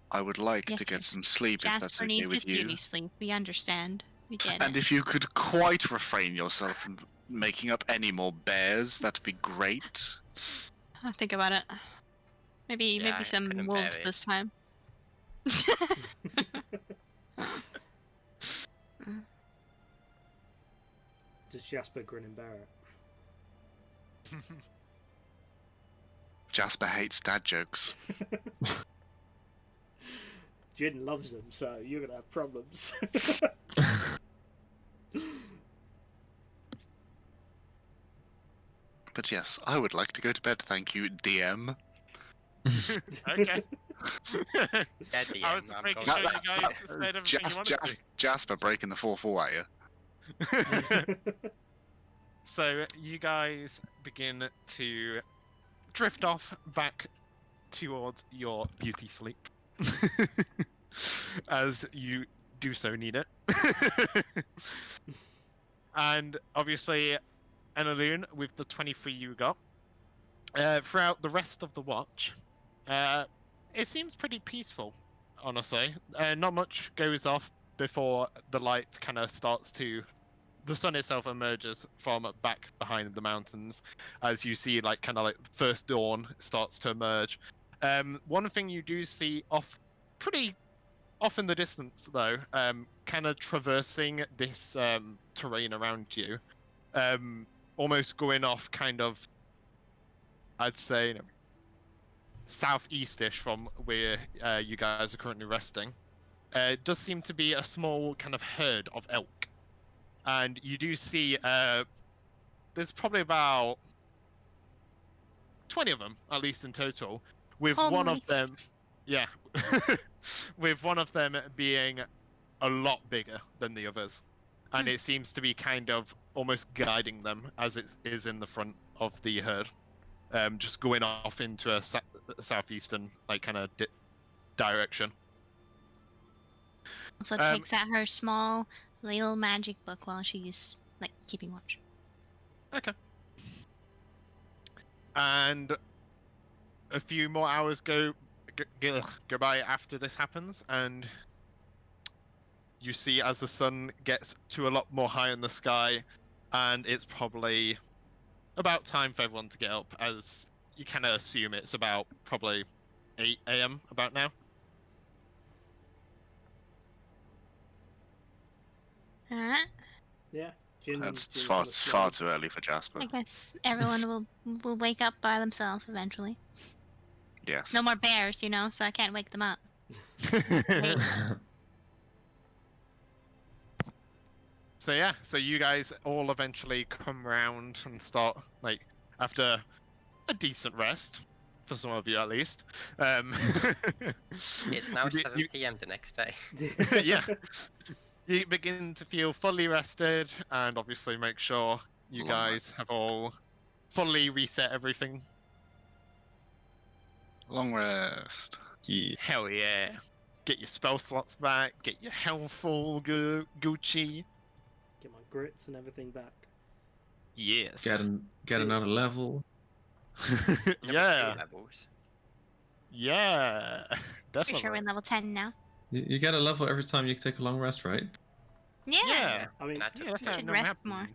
I would like Yes, to get yes. some sleep if that's Jasper okay needs with his you. beauty sleep. We understand. We get And it. if you could quite refrain yourself from making up any more bears, that'd be great. I'll think about it. Maybe Yeah, I some couldn't wolves bear it. this time. Does Jasper grin and bear it? Jasper hates dad jokes. Jin loves them, so you're gonna have problems. But yes, I would like to go to bed, thank you, DM. Okay. Yeah, DM, I was just I'm making going sure to you guys bed. said everything you wanted to. Jasper breaking the 4-4 at you. So you guys begin to drift off back towards your beauty sleep. As you do so need it. And obviously, Enaloon, with the 23 you got, throughout the rest of the watch, it seems pretty peaceful, honestly. Not much goes off before the light kind of starts to... The sun itself emerges from back behind the mountains as you see, like, kind of like the first dawn starts to emerge. One thing you do see pretty off in the distance, though, kind of traversing this terrain around you, almost going off kind of, I'd say, southeast-ish from where you guys are currently resting. It does seem to be a small kind of herd of elk. And you do see there's probably about 20 of them, at least in total, with one of them, yeah, with one of them being a lot bigger than the others. And it seems to be kind of almost guiding them as it is in the front of the herd, just going off into a southeastern, like, kind of direction. Also takes out her small little magic book while she's like keeping watch. Okay. And a few more hours go by after this happens, and you see as the sun gets to a lot more high in the sky, and it's probably about time for everyone to get up, as you kind of assume it's about probably 8 a.m. about now. Alright. Yeah. That's Jin's far too early for Jasper. I guess everyone will wake up by themselves eventually. Yes. No more bears, so I can't wake them up. So yeah, so you guys all eventually come round and start, like, after a decent rest, for some of you at least. It's now 7 p.m. the next day. Yeah. You begin to feel fully rested, and obviously make sure you guys have all fully reset everything. Long rest. Yeah. Hell yeah. Get your spell slots back, get your health full Gucci. Get my grits and everything back. Yes. Get another level. Yeah. Levels. Yeah. Pretty Definitely. sure we're in level 10 now. You get a level every time you take a long rest, right? Yeah. I mean, And I took Yeah, two. that's should how rest happened. more.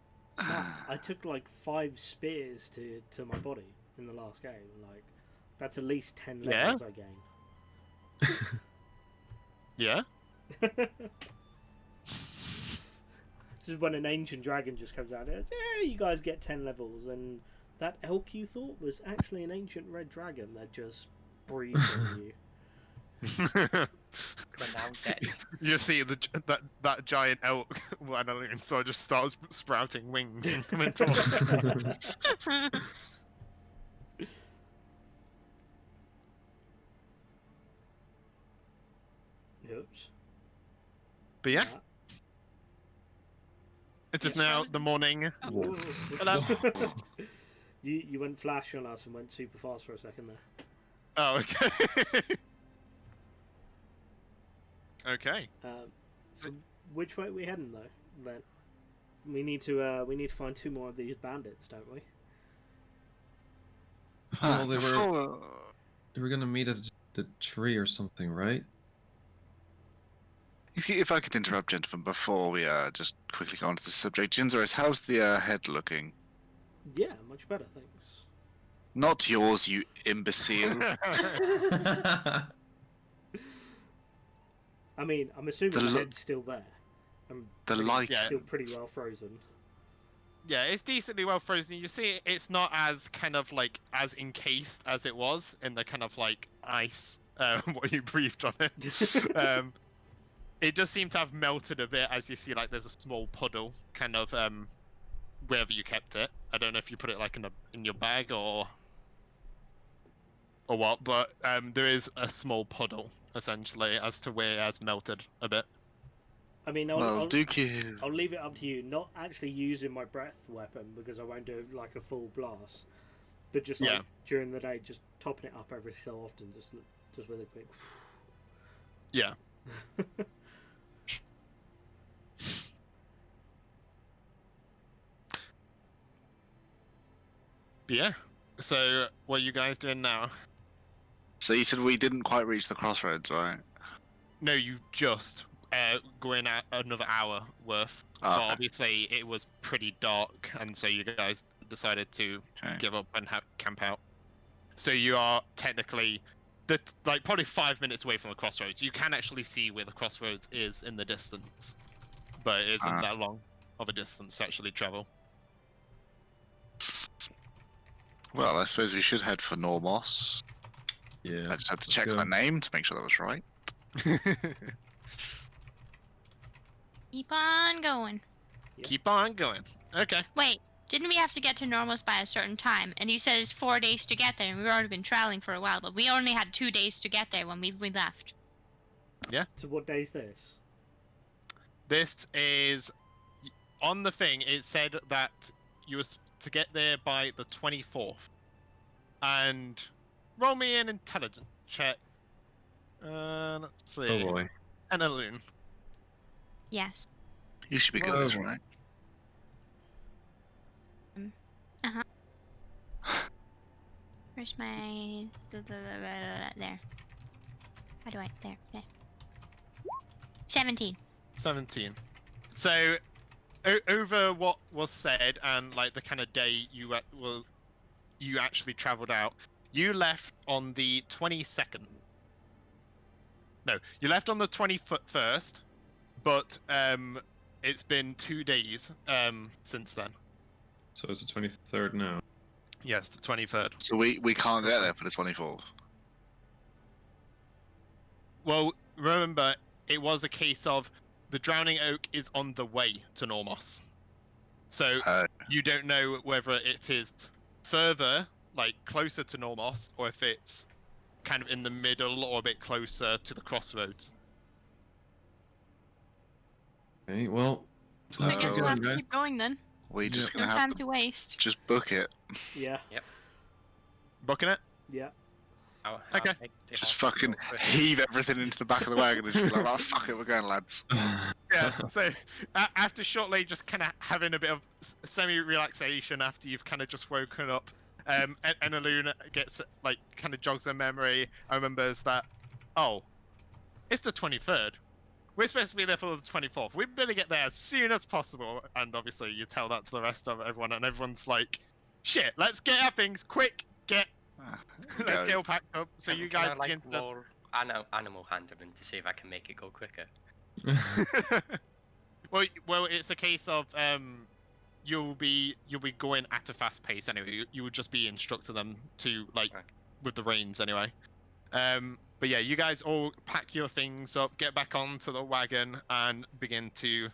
I took like 5 spears to my body in the last game. Like, that's at least 10 Yeah? levels I gained. Yeah. This is when an ancient dragon just comes out and says, yeah, you guys get 10 levels, and that elk you thought was actually an ancient red dragon that just breathed on you. We're now dead. You see that giant elk, and so it just starts sprouting wings and coming towards you. Oops. But yeah, That. it is It's now frozen. the morning. Whoa. Hello. You went flash on us and went super fast for a second there. Oh, okay. Okay. So which way are we heading though? Then we need to find 2 more of these bandits, don't we? Well, they were Before- gonna meet at the tree or something, right? You see, if I could interrupt, gentlemen, before we just quickly go on to the subject. Ginzeris, how's the head looking? Yeah, much better, thanks. Not yours, you imbecile. I mean, I'm assuming The the lo- head's still there. The light. Yeah. Still pretty well frozen. Yeah, it's decently well frozen. You see, it's not as kind of like as encased as it was in the kind of like ice what you breathed on it. It does seem to have melted a bit, as you see. Like there's a small puddle, kind of wherever you kept it. I don't know if you put it like in your bag or what, but there is a small puddle essentially as to where it has melted a bit. I mean, Well, Dookie. I'll leave it up to you. Not actually using my breath weapon because I won't do like a full blast, but just like during the day, just topping it up every so often, just with a quick. Yeah. Yeah. So, what are you guys doing now? So you said we didn't quite reach the crossroads, right? No, you just going out another hour worth. Oh, But okay. obviously, it was pretty dark, and so you guys decided to Okay. give up and camp out. So you are technically, like probably 5 minutes away from the crossroads. You can actually see where the crossroads is in the distance, but it isn't that long of a distance to actually travel. Well, I suppose we should head for Normos. Yeah. I just had to let's check go. my name to make sure that was right. Keep on going. Keep on going. Okay. Wait, didn't we have to get to Normals by a certain time? And you said it's 4 days to get there, and we've already been traveling for a while, but we only had 2 days to get there when we left. So what day is this? This is on the thing. It said that you were to get there by the 24th, and roll me an intelligence check. Let's see. Oh boy. And a loon. Yes. You should be good at this, right? Where's my... There. How do I... There. 17. 17. So, over what was said and like the kind of day you you actually travelled out, you left on the 22nd. No, you left on the 21st, but it's been 2 days since then. So it's the 23rd now. Yes, the 23rd. So we can't get there for the 24th. Well, remember, it was a case of the Drowning Oak is on the way to Normos. So you don't know whether it is further, like closer to Normos, or if it's kind of in the middle or a bit closer to the crossroads. Okay, well, So I guess we'll have to guys. keep going then. we're just No gonna have time to to waste. just book it. Yeah. Booking it? Yeah. Okay. Just fucking heave everything into the back of the wagon and just be like, oh, fuck it, we're going, lads. Yeah, so after shortly just kind of having a bit of semi-relaxation after you've kind of just woken up, and Aluna gets, like, kind of jogs her memory and remembers that, oh, it's the 23rd. We're supposed to be there for the 24th. We better get there as soon as possible. And obviously you tell that to the rest of everyone, and everyone's like, shit, let's get our things, quick, let's get all packed up. So you guys can I, begin like, to... roll animal handling to see if I can make it go quicker. well, it's a case of you'll be going at a fast pace anyway. You would just be instructing them to like with the reins anyway. But yeah, you guys all pack your things up, get back onto the wagon, and begin to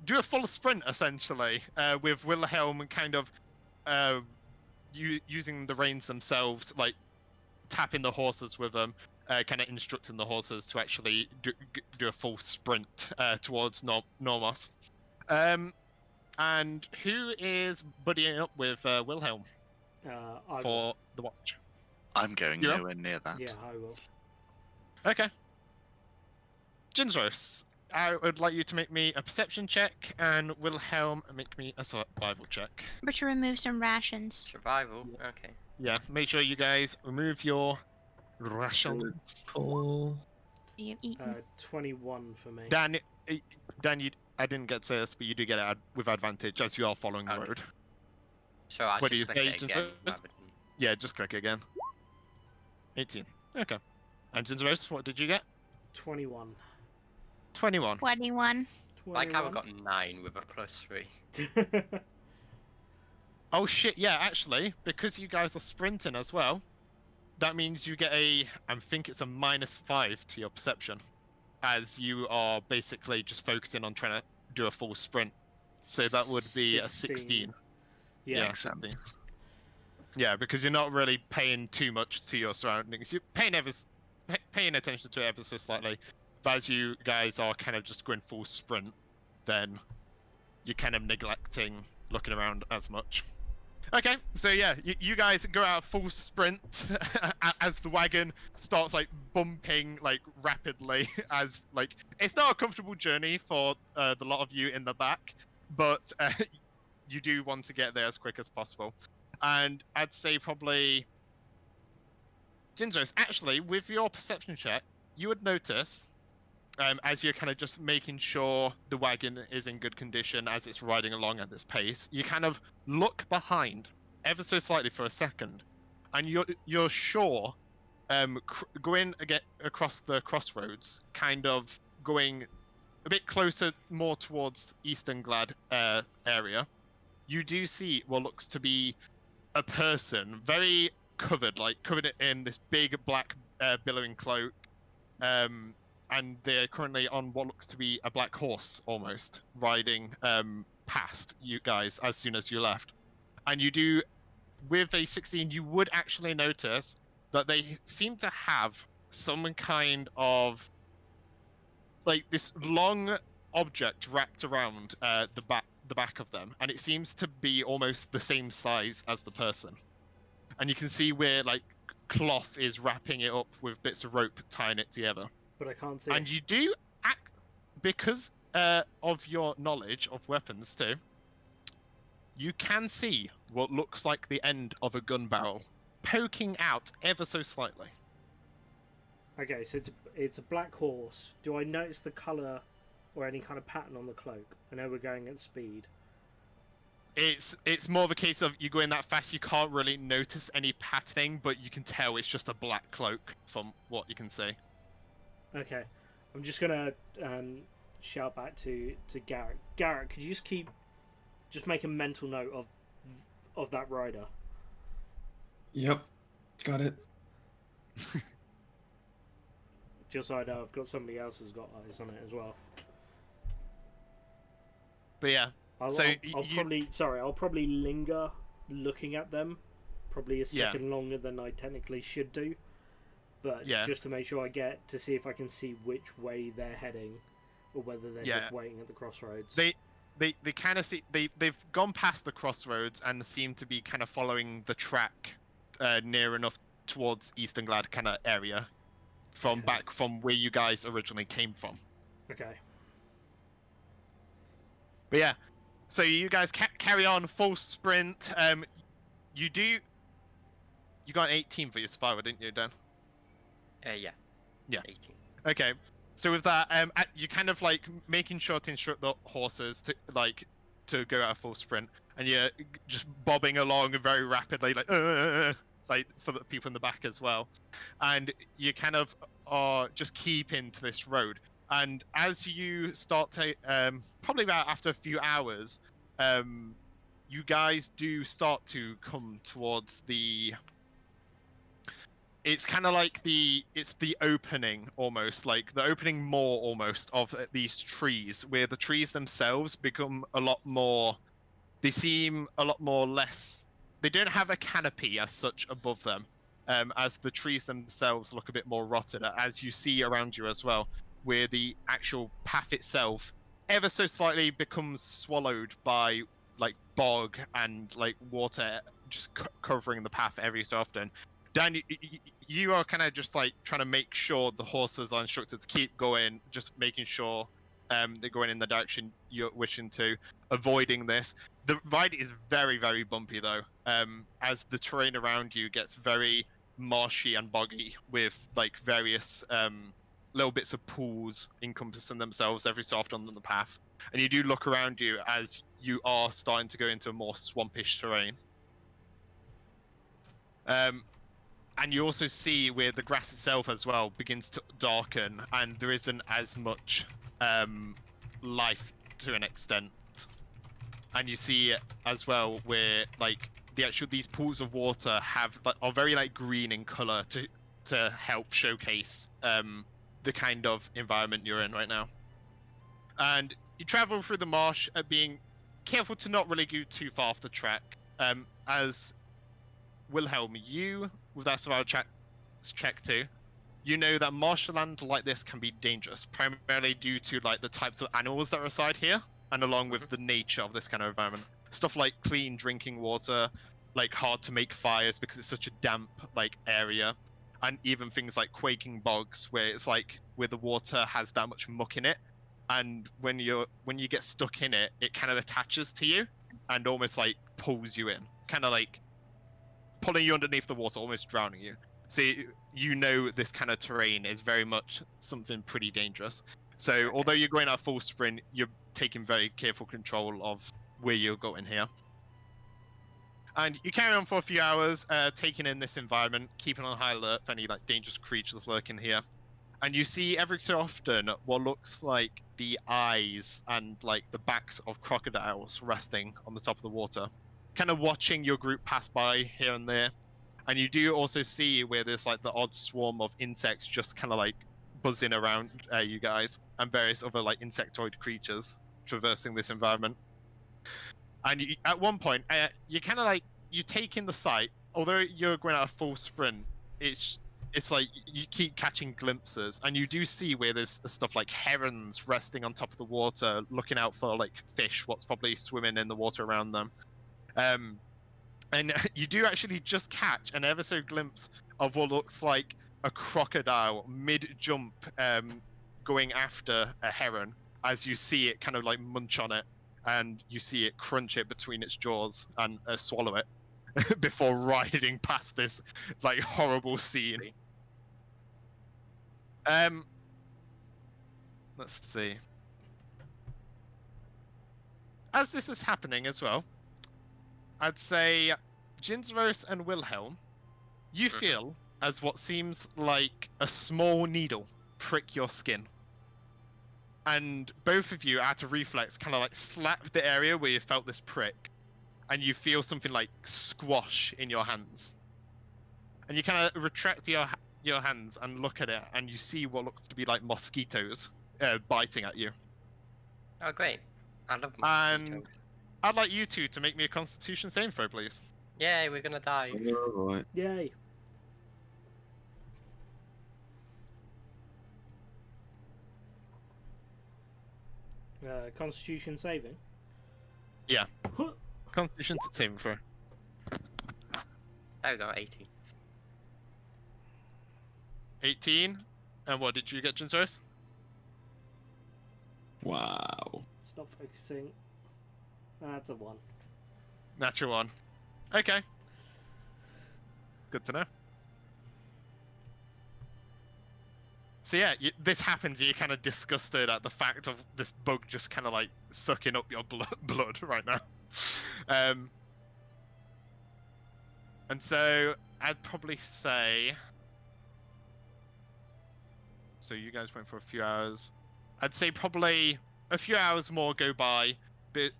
do a full sprint essentially, with Wilhelm kind of using the reins themselves, like tapping the horses with them, kind of instructing the horses to actually do a full sprint towards Normos. And who is buddying up with Wilhelm I for the watch? I'm going Yeah. nowhere near that. will. Yeah, I will. Okay. Jinzros, I would like you to make me a perception check, and Wilhelm make me a survival check. But to remove some rations. Survival. Okay. Yeah, make sure you guys remove your rations. Pull. You've eaten. 21 for me. Dan, I didn't get to say this, but you do get it with advantage as you are following the Okay. road. So I What do should you click say, it just again. first? rather than- Yeah, just click again. 18. Okay. And Jinzros, what did you get? 21. 21. 21. Like how I 21. got 9 with a +3. Oh shit, yeah, actually, because you guys are sprinting as well, that means you get I think it's a -5 to your perception, as you are basically just focusing on trying to do a full sprint. So that would be a 16. Yeah. Excellent. 16. Yeah, because you're not really paying too much to your surroundings. You're paying attention to it ever so slightly, but as you guys are kind of just going full sprint, then you're kind of neglecting looking around as much. Okay, so yeah, you guys go out full sprint as the wagon starts like bumping like rapidly as like it's not a comfortable journey for the lot of you in the back, but you do want to get there as quick as possible. And I'd say probably Jinzos, actually with your perception check, you would notice as you're kind of just making sure the wagon is in good condition as it's riding along at this pace, you kind of look behind ever so slightly for a second, and you're sure going again across the crossroads, kind of going a bit closer more towards Easternglad area, you do see what looks to be a person, very covered in this big black billowing cloak, and they're currently on what looks to be a black horse, almost riding past you guys as soon as you left. And you do, with a 16, you would actually notice that they seem to have some kind of like this long object wrapped around the back of them, and it seems to be almost the same size as the person. And you can see where like cloth is wrapping it up with bits of rope tying it together. But I can't see. And you do act because of your knowledge of weapons too. You can see what looks like the end of a gun barrel poking out ever so slightly. Okay, so it's a black horse. Do I notice the colour or any kind of pattern on the cloak? I know we're going at speed. It's more of a case of you going that fast, you can't really notice any patterning, but you can tell it's just a black cloak from what you can see. Okay, I'm just gonna shout back to Garret. Garret, could you just make a mental note of that rider? Yep, got it. Just so I know I've got somebody else who's got eyes on it as well. But yeah, I'll probably linger looking at them, probably a second longer than I technically should do. But just to make sure I get to see if I can see which way they're heading, or whether they're just waiting at the crossroads. They kind of see they've gone past the crossroads and seem to be kind of following the track near enough towards Easternglad kind of area back from where you guys originally came from. Okay. But yeah, so you guys carry on full sprint. You got an 18 for your survival, didn't you, Dan? Yeah. Yeah. 18. Okay. So with that, you kind of like making sure to instruct the horses to go at a full sprint, and you're just bobbing along very rapidly, like for the people in the back as well, and you kind of are just keeping to this road. And as you start to probably about after a few hours, you guys do start to come towards the. It's kind of like it's the opening almost, like the opening more almost of these trees, where the trees themselves become a lot more, they seem a lot more less, they don't have a canopy as such above them, as the trees themselves look a bit more rotted, as you see around you as well, where the actual path itself ever so slightly becomes swallowed by like bog and like water just covering the path every so often. Dan, you are kind of just like trying to make sure the horses are instructed to keep going, just making sure they're going in the direction you're wishing to, avoiding this. The ride is very, very bumpy though, as the terrain around you gets very marshy and boggy with like various little bits of pools encompassing themselves every so often on the path. And you do look around you as you are starting to go into a more swampish terrain. And you also see where the grass itself as well begins to darken, and there isn't as much life to an extent. And you see as well where like these pools of water are very like green in color to help showcase the kind of environment you're in right now. And you travel through the marsh, being careful to not really go too far off the track. As Wilhelm, you with that survival check too, you know that marshland like this can be dangerous, primarily due to like the types of animals that reside here, and along with the nature of this kind of environment. Stuff like clean drinking water, like hard to make fires because it's such a damp like area, and even things like quaking bogs where it's like where the water has that much muck in it, and when you get stuck in it, it kind of attaches to you and almost like pulls you in, kind of like pulling you underneath the water, almost drowning you. So you know this kind of terrain is very much something pretty dangerous. So although you're going at full sprint, you're taking very careful control of where you're going here. And you carry on for a few hours, taking in this environment, keeping on high alert for any like dangerous creatures lurking here. And you see every so often what looks like the eyes and like the backs of crocodiles resting on the top of the water, kind of watching your group pass by here and there. And you do also see where there's like the odd swarm of insects just kind of like buzzing around you guys, and various other like insectoid creatures traversing this environment. And at one point, you kind of like, you take in the sight, although you're going at a full sprint, it's like you keep catching glimpses, and you do see where there's stuff like herons resting on top of the water, looking out for like fish, what's probably swimming in the water around them. And you do actually just catch an ever so glimpse of what looks like a crocodile mid-jump going after a heron, as you see it kind of like munch on it, and you see it crunch it between its jaws and swallow it before riding past this like horrible scene. Let's see. As this is happening as well, I'd say Jinzeros and Wilhelm, you feel as what seems like a small needle prick your skin. And both of you, out of reflex, kind of like slap the area where you felt this prick, and you feel something like squash in your hands. And you kind of retract your hands and look at it, and you see what looks to be like mosquitoes biting at you. Oh, great. I love mosquitoes. And I'd like you two to make me a Constitution saving throw, please. Yay, we're gonna die. Alright. Yay. Constitution saving? Yeah. Constitution saving throw. There we go, 18. 18. And what did you get, Jinzeros? Wow. Stop focusing. That's a 1. Natural 1. Okay. Good to know. So yeah, this happens. You're kind of disgusted at the fact of this bug just kind of like sucking up your blood right now. And so I'd probably say. So you guys went for a few hours. I'd say probably a few hours more go by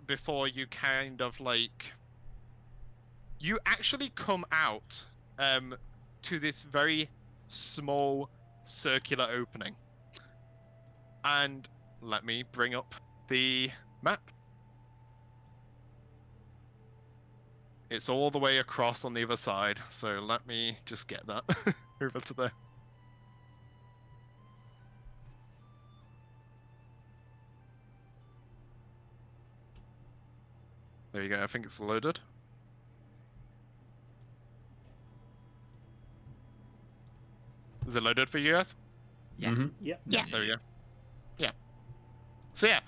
before you kind of like. You actually come out to this very small circular opening. And let me bring up the map. It's all the way across on the other side. So let me just get that over to there. There you go. I think it's loaded. Is it loaded for you guys? Yeah. Mhm. Yep. Yeah. There we go. Yeah. So yeah.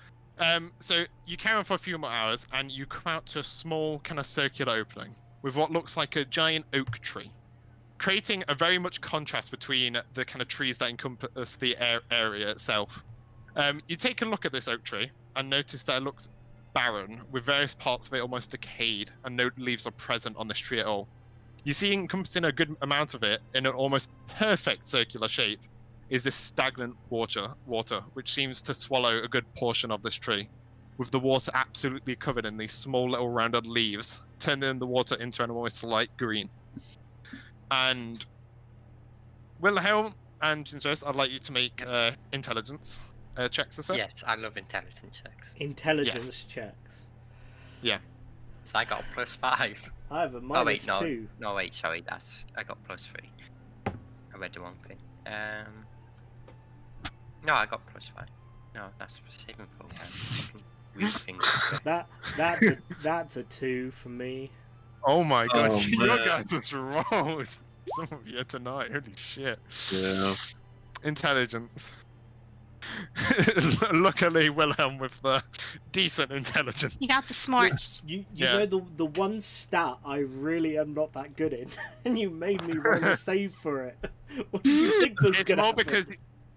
So you carry on for a few more hours, and you come out to a small kind of circular opening with what looks like a giant oak tree, creating a very much contrast between the kind of trees that encompass the area itself. You take a look at this oak tree and notice that it looks barren, with various parts of it almost decayed, and no leaves are present on this tree at all. You see, encompassing a good amount of it in an almost perfect circular shape is this stagnant water, which seems to swallow a good portion of this tree, with the water absolutely covered in these small little rounded leaves, turning the water into an almost light green. And Wilhelm and Jinsos, I'd like you to make intelligence checks this up. Yes, I love intelligence checks. Intelligence checks. So I got a +5. I have a Oh wait, minus 2. no wait, sorry, I got +3. I read the wrong thing. No, I got +5. No, that's for saving throw. Read things. That's a 2 for me. Oh my god, Oh, your man. guys was wrong with some of you tonight. Holy shit. Yeah. Intelligence. Luckily, Wilhelm with the decent intelligence. You got the smarts. You Yeah. know the one stat I really am not that good in, and you made me roll a save for it. What did you think was It's gonna more happen? because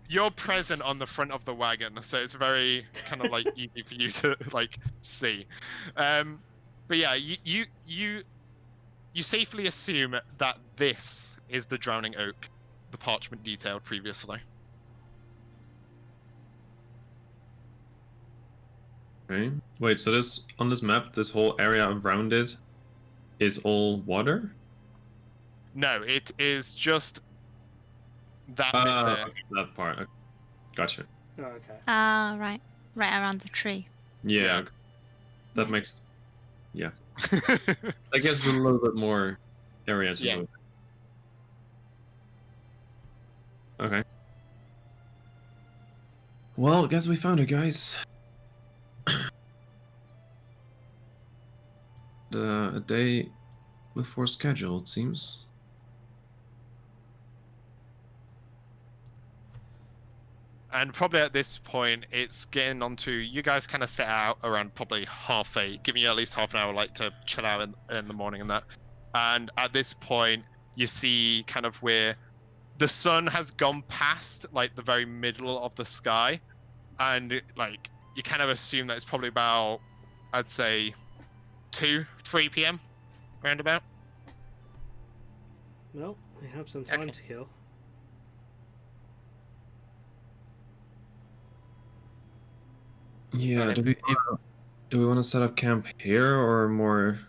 you're present on the front of the wagon, so it's very kind of like easy for you to like see. But yeah, you safely assume that this is the drowning oak, the parchment detailed previously. Okay. Wait, so this on this map, this whole area around it is all water? No, it is just that bit there. Okay, that part. Okay. Gotcha. Oh, okay. Ah, right around the tree. Yeah. Yeah. Okay. That makes. Yeah. I guess a little bit more area to Yeah. move. Okay. Well, guess we found it, guys. A day before schedule, it seems. And probably at this point, it's getting onto you guys kind of set out around probably 8:30, giving you at least half an hour like to chill out in the morning and that. And at this point, you see kind of where the sun has gone past like the very middle of the sky, and like you kind of assume that it's probably about, I'd say, 3 p.m. roundabout. Well, we have some time Okay. to kill. Yeah, Well, do we want to set up camp here or more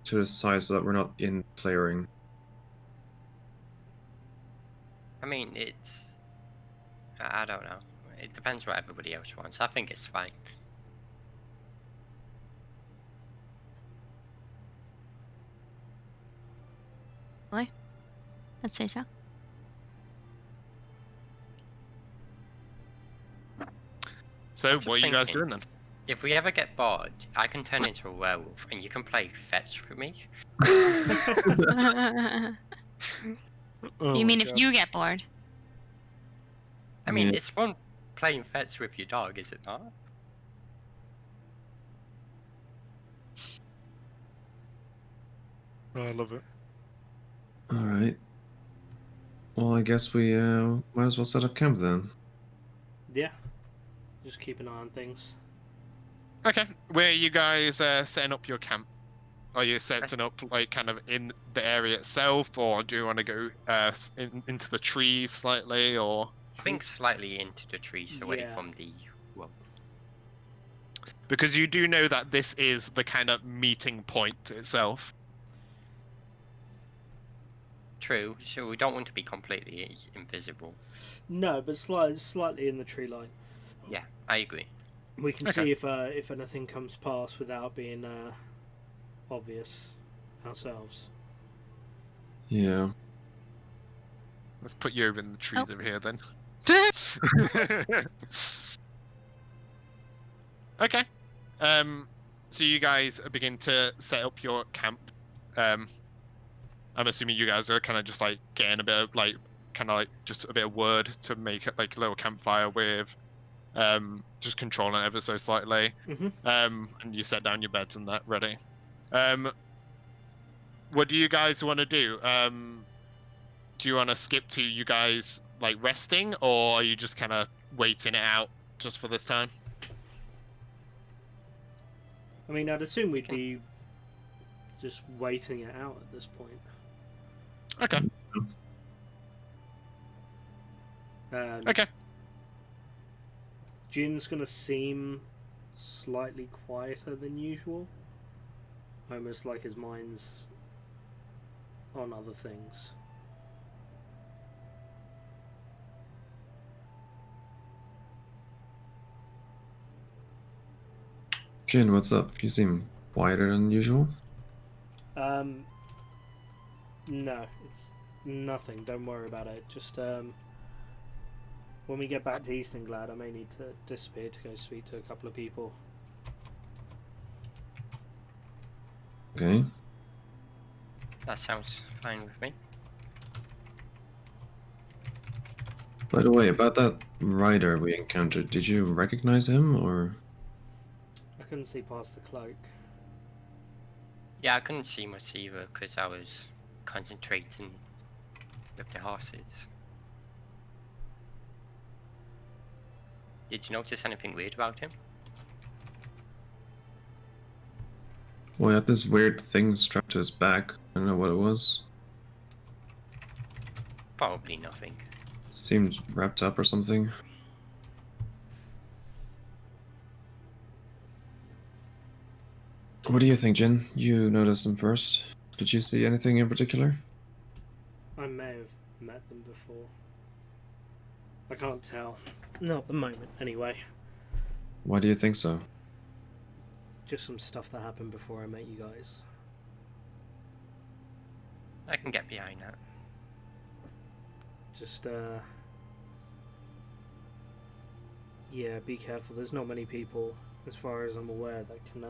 to the side so that we're not in clearing? I mean, it's. I don't know. It depends what everybody else wants. I think it's fine. I'd say so. So Just what are you guys thinking. doing then? If we ever get bored, I can turn into a werewolf and you can play fetch with me. Oh You mean my if God. you get bored? I mean, Yeah. it's fun playing fetch with your dog, is it not? Oh, I love it. All right. Well, I guess we might as well set up camp then. Yeah. Just keep an eye on things. Okay, where are you guys setting up your camp? Are you setting up like kind of in the area itself, or do you want to go into the trees slightly, or I think slightly into the trees away Yeah. from the. Well, because you do know that this is the kind of meeting point itself? true. So we don't want to be completely invisible. No, but slightly in the tree line. Yeah, I agree. We can Okay. see if anything comes past without being obvious. ourselves. Yeah. Let's put you over in the trees over here then. Okay. So you guys begin to set up your camp. I'm assuming you guys are kind of just like getting a bit of like, kind of like just a bit of wood to make it like a little campfire with, just controlling it ever so slightly. Mm-hmm. And you set down your beds and that ready. What do you guys want to do? Do you want to skip to you guys like resting, or are you just kind of waiting it out just for this time? I mean, I'd assume we'd be just waiting it out at this point. Okay. Okay. Jin's gonna seem slightly quieter than usual. Almost like his mind's on other things. Jin, what's up? You seem quieter than usual. No, it's nothing. Don't worry about it. Just when we get back to Eastonglad, I may need to disappear to go speak to a couple of people. Okay. That sounds fine with me. By the way, about that rider we encountered, did you recognize him, or? I couldn't see past the cloak. Yeah, I couldn't see much either because I was concentrating with the horses. Did you notice anything weird about him? Well, he had this weird thing strapped to his back. I don't know what it was. Probably nothing. Seemed wrapped up or something. What do you think, Jin? You noticed him first. Did you see anything in particular? I may have met them before. I can't tell. Not at the moment, anyway. Why do you think so? Just some stuff that happened before I met you guys. I can get behind that. Just, yeah, be careful. There's not many people, as far as I'm aware, that can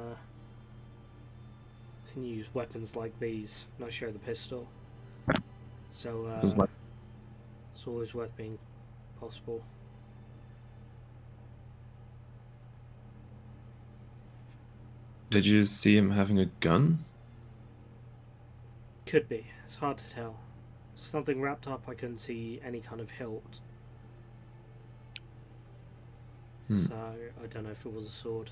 use weapons like these. Not sure the pistol. So, it's always worth being possible. Did you see him having a gun? Could be. It's hard to tell. Something wrapped up, I couldn't see any kind of hilt. So, I don't know if it was a sword.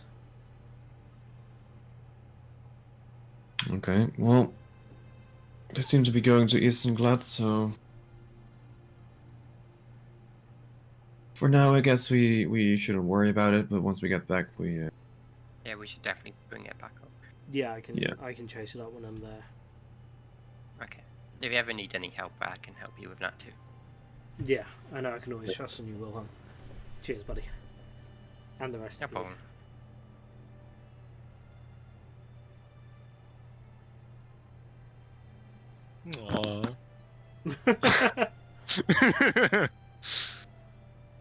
Okay, well, they seem to be going to Eastonglad, so for now, I guess we shouldn't worry about it. But once we get back, we Yeah, we should definitely bring it back up. Yeah, I can chase it up when I'm there. Okay. If you ever need any help, I can help you with that too. Yeah, I know I can always trust on you, Wilhelm. Cheers, buddy. And the rest No of you. problem. Aww.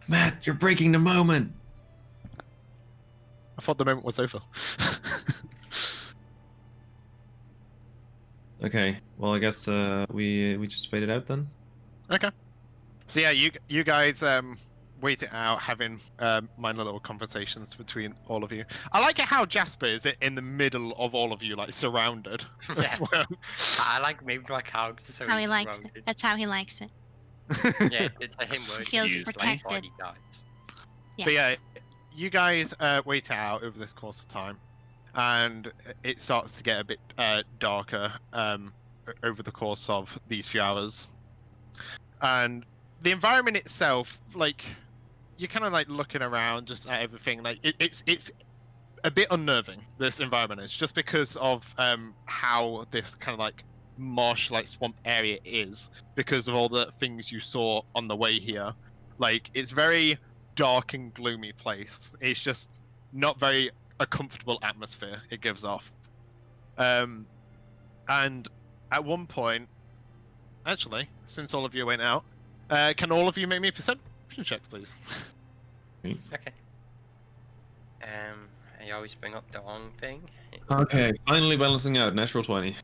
Matt, you're breaking the moment. I thought the moment was over. Okay, well, I guess we just wait it out then. Okay. So yeah, you guys wait it out, having minor little conversations between all of you. I like it how Jasper is in the middle of all of you, like surrounded. Yeah. As well. I like maybe my character so How he he's likes it. surrounded. That's how he likes it. Yeah, it's a him word Feels used like protected. bodyguards. Yeah. But yeah, you guys wait it out over this course of time, and it starts to get a bit darker over the course of these few hours. And the environment itself, like, you're kind of like looking around just at everything. Like it's a bit unnerving. This environment is just because of how this kind of like marsh-like swamp area is, because of all the things you saw on the way here. Like, it's very dark and gloomy place. It's just not very a comfortable atmosphere it gives off. And And at one point, actually, since all of you went out, can all of you make me perception checks, please? Okay. I always bring up the wrong thing. Okay, finally balancing out. Natural 20.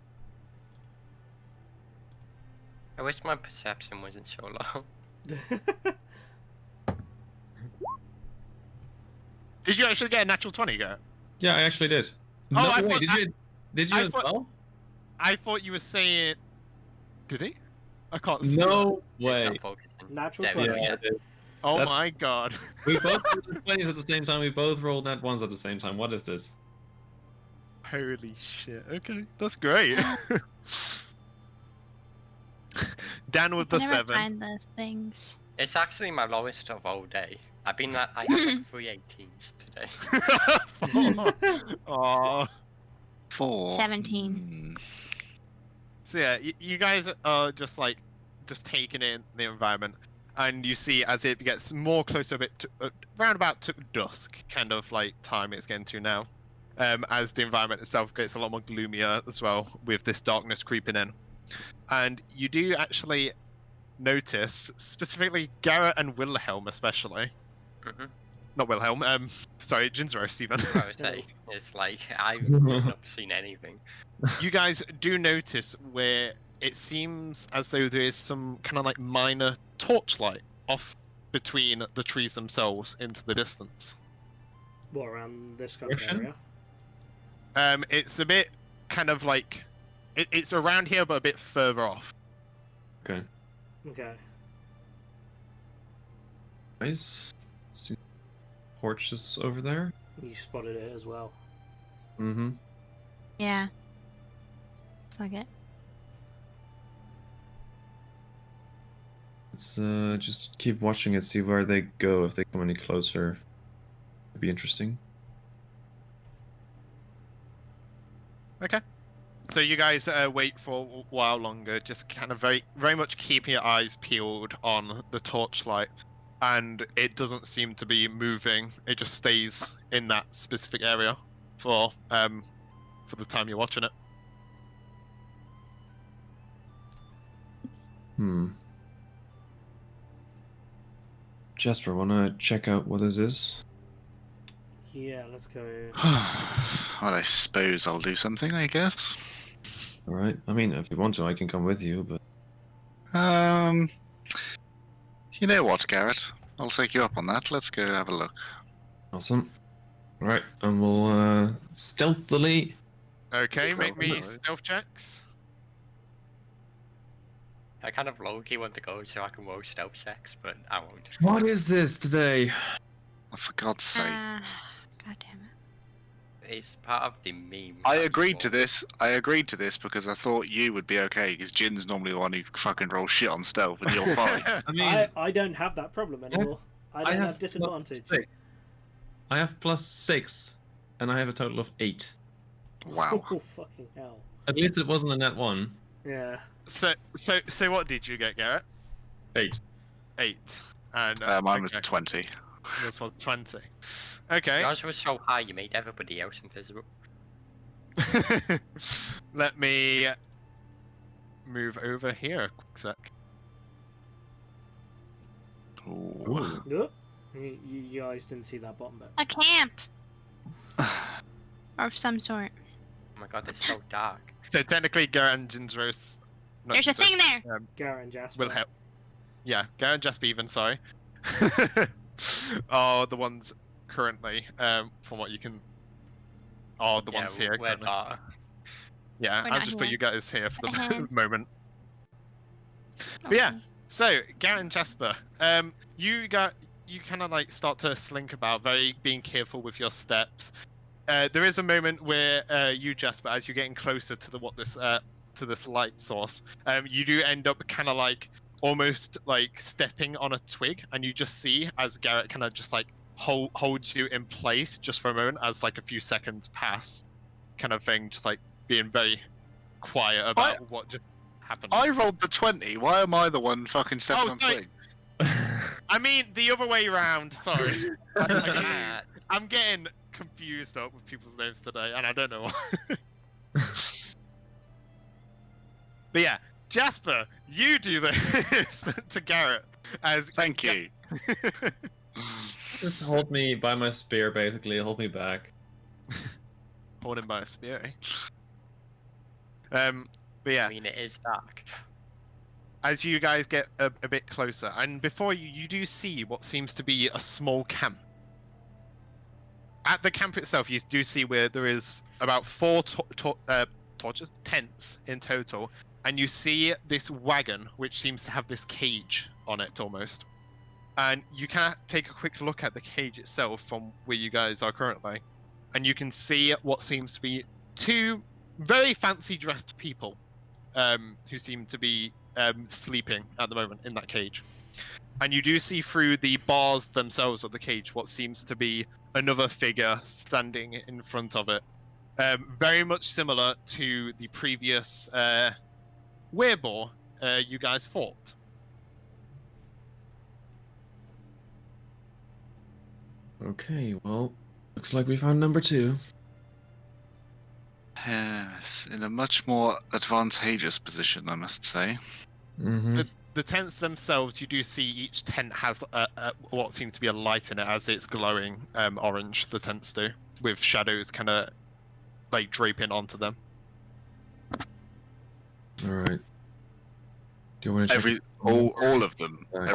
I wish my perception wasn't so long. Did you actually get a natural 20, Garret? Yeah, I actually did. Oh, No, I wait, thought- did you I as thought- well? I thought you were saying... Did he? I can't see. No It's way. not focusing. Natural There we 20. go. Yeah, I did. Oh That's- my god. We both rolled the 20s at the same time. We both rolled nat 1s at the same time. What is this? Holy shit. Okay, that's great. Dan with the I never 7. find the things. It's actually my lowest of all day. I had like 3 18s today. Oh. 4. 17. Hmm. So yeah, you guys are just taking in the environment, and you see as it gets more closer a bit to, round about to dusk kind of like time it's getting to now, as the environment itself gets a lot more gloomier as well with this darkness creeping in, and you do actually notice specifically Garret and Wilhelm especially, Mm-hmm. not Wilhelm, sorry, Jinzero, Stephen. I would say it's like I've not seen anything. You guys do notice where it seems as though there is some kind of like minor torchlight off between the trees themselves into the distance. What, around this kind of Direction? area? It's a bit kind of like it's around here but a bit further off. Okay. Okay. Nice. See torches over there. You spotted it as well. Mm-hmm. Yeah. Looks like it. Let's just keep watching it, see where they go. If they come any closer, it'd be interesting. Okay. So you guys wait for a while longer, just kind of very much keeping your eyes peeled on the torchlight, and it doesn't seem to be moving. It just stays in that specific area for the time you're watching it. Jasper, wanna check out what this is? Yeah, let's go. Well, I suppose I'll do something, I guess. All right. I mean, if you want to, I can come with you, but You know what, Garret? I'll take you up on that. Let's go have a look. awesome. All right, and we'll stealthily. Okay, make me Alright. stealth checks. I kind of low-key want to go so I can roll stealth checks, but I won't. What is this today? Oh, for God's sake. God damn it. It's part of the meme. I that's agreed to called- this. I agreed to this because I thought you would be okay, because Jin's normally the one who fucking rolls shit on stealth, and you're fine. I mean, I don't have that problem anymore. I don't have disadvantage. +6. I have +6, and I have a total of 8. Wow. Oh, fucking hell. At least it wasn't a net 1. Yeah. So what did you get, Garret? 8. 8. And Mine was okay, 20. This was 20. Okay. Yours was so high you made everybody else invisible. Let me move over here a quick sec. Ooh. Look. You guys didn't see that bottom bit. A camp! Or of some sort. Oh my god, it's so dark. So technically, Garret and Jinzero. There's a thing there! Garret and Jasper. Will help. Yeah, Garret and Jasper even, sorry. Are the ones currently, from what you can. Are the ones here. We're currently. not. Yeah, We're I'll not just put here. you guys here for the Uh-huh. moment. But yeah, so Garret and Jasper, you kind of like start to slink about, very being careful with your steps. There is a moment where you, Jasper, as you're getting closer to this light source, you do end up kind of like almost like stepping on a twig, and you just see as Garret kind of just like holds you in place just for a moment as like a few seconds pass, kind of thing, just like being very quiet about what just happened. I rolled the 20. Why am I the one fucking stepping Oh, on sorry. twigs? I mean, the other way around. Sorry. Yeah, I'm getting confused up with people's names today, and I don't know why. But yeah, Jasper, you do this to Garret as Thank you. Just hold me by my spear, basically. Hold me back. Hold him by a spear. But yeah, I mean, it is dark. as you guys get a bit closer, and before you do see what seems to be a small camp. At the camp itself, you do see where there is about 4 torches, tents in total, and you see this wagon which seems to have this cage on it almost. And you can take a quick look at the cage itself from where you guys are currently, and you can see what seems to be 2 very fancy dressed people who seem to be sleeping at the moment in that cage. And you do see through the bars themselves of the cage what seems to be another figure standing in front of it. Very much similar to the previous werebore you guys fought. Okay, well, looks like we found number 2. Yes, in a much more advantageous position, I must say. Mm-hmm. The tents themselves, you do see each tent has what seems to be a light in it as it's glowing orange, the tents do, with shadows kind of like draping onto them. All right. Do you want to check? All of them. Right.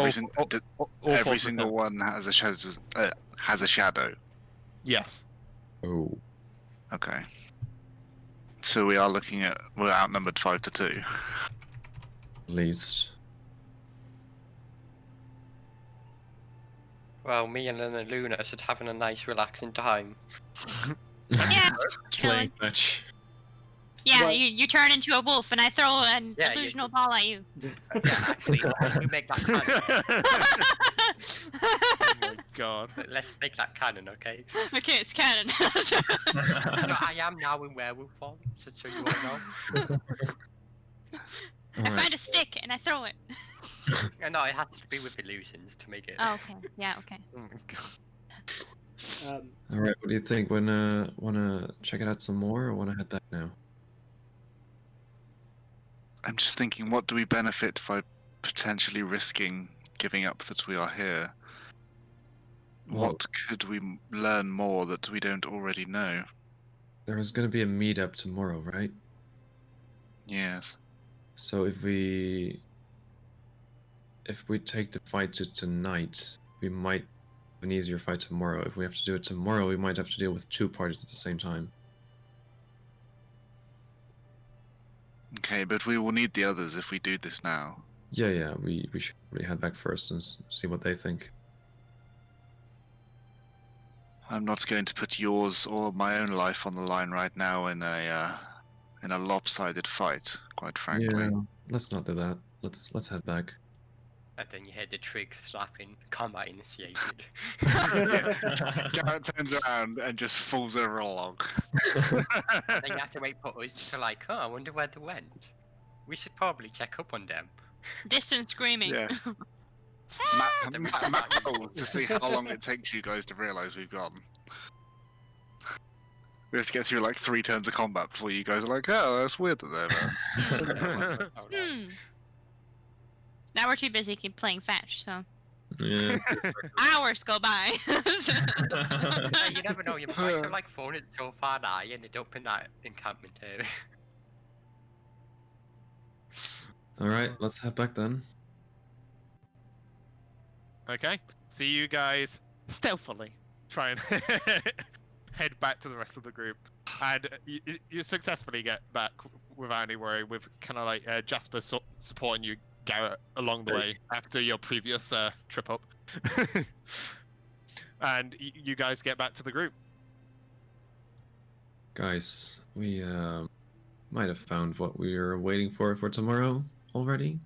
Every single one has a shadow. Yes. Oh. Okay. So we're outnumbered 5 to 2. At least. Well, me and Luna are having a nice, relaxing time. Yeah. Playing fetch. Yeah, Well- you turn into a wolf and I throw an Yeah, illusional ball at you. Yeah, actually, we make that canon. Oh my god. Let's make that canon, okay? Okay, it's canon. So I am now in werewolf form, so you all know. All I right. find a stick and I throw it. No, it has to be with illusions to make it. Oh, okay. Yeah, okay. Oh my god. All right. What do you think? Wanna check it out some more, or wanna head back now? I'm just thinking, what do we benefit by potentially risking giving up that we are here? Well- What could we learn more that we don't already know? There is gonna be a meetup tomorrow, right? Yes. So if we take the fight to tonight, we might have an easier fight tomorrow. If we have to do it tomorrow, we might have to deal with 2 parties at the same time. Okay, but we will need the others if we do this now. Yeah. We should probably head back first and see what they think. I'm not going to put yours or my own life on the line right now in a lopsided fight, quite frankly. Yeah. Let's not do that. Let's head back. And then you hear the trig slapping, combat initiated. Garret turns around and just falls over a log. And then you have to wait for us to like, oh, I wonder where they went. We should probably check up on them. Distant screaming. Yeah. Matt rolls to see how long it takes you guys to realise we've gone. We have to get through like 3 turns of combat before you guys are like, oh, that's weird that they're there. Oh, no. Now we're too busy keep playing fetch, so Yeah. hours go by. Yeah, you never know, you might have like thrown it so far that you ended up in that encampment area. All right. Let's head back then. Okay. So you guys stealthily try and head back to the rest of the group, and you successfully get back without any worry, with kind of like Jasper supporting you, Garret, along the way after your previous trip up. And you guys get back to the group. Guys, we might have found what we were waiting for tomorrow already.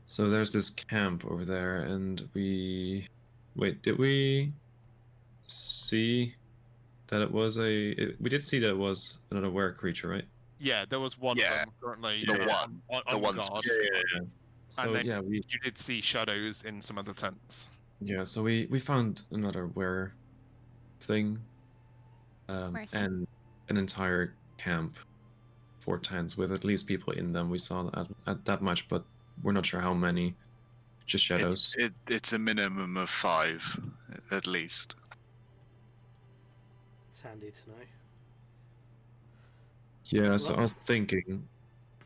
So there's this camp over there, and we... Wait, did we see that it was we did see that it was another were creature, right? Yeah, there was one Yeah, of them currently the on the one guard. So then yeah, You did see shadows in some of the tents. so we found another were thing, Were and an entire camp 4 tents with at least people in them. We saw that much, but we're not sure how many. Just shadows. It's a minimum of 5, at least. It's handy to know. Yeah, so I was thinking,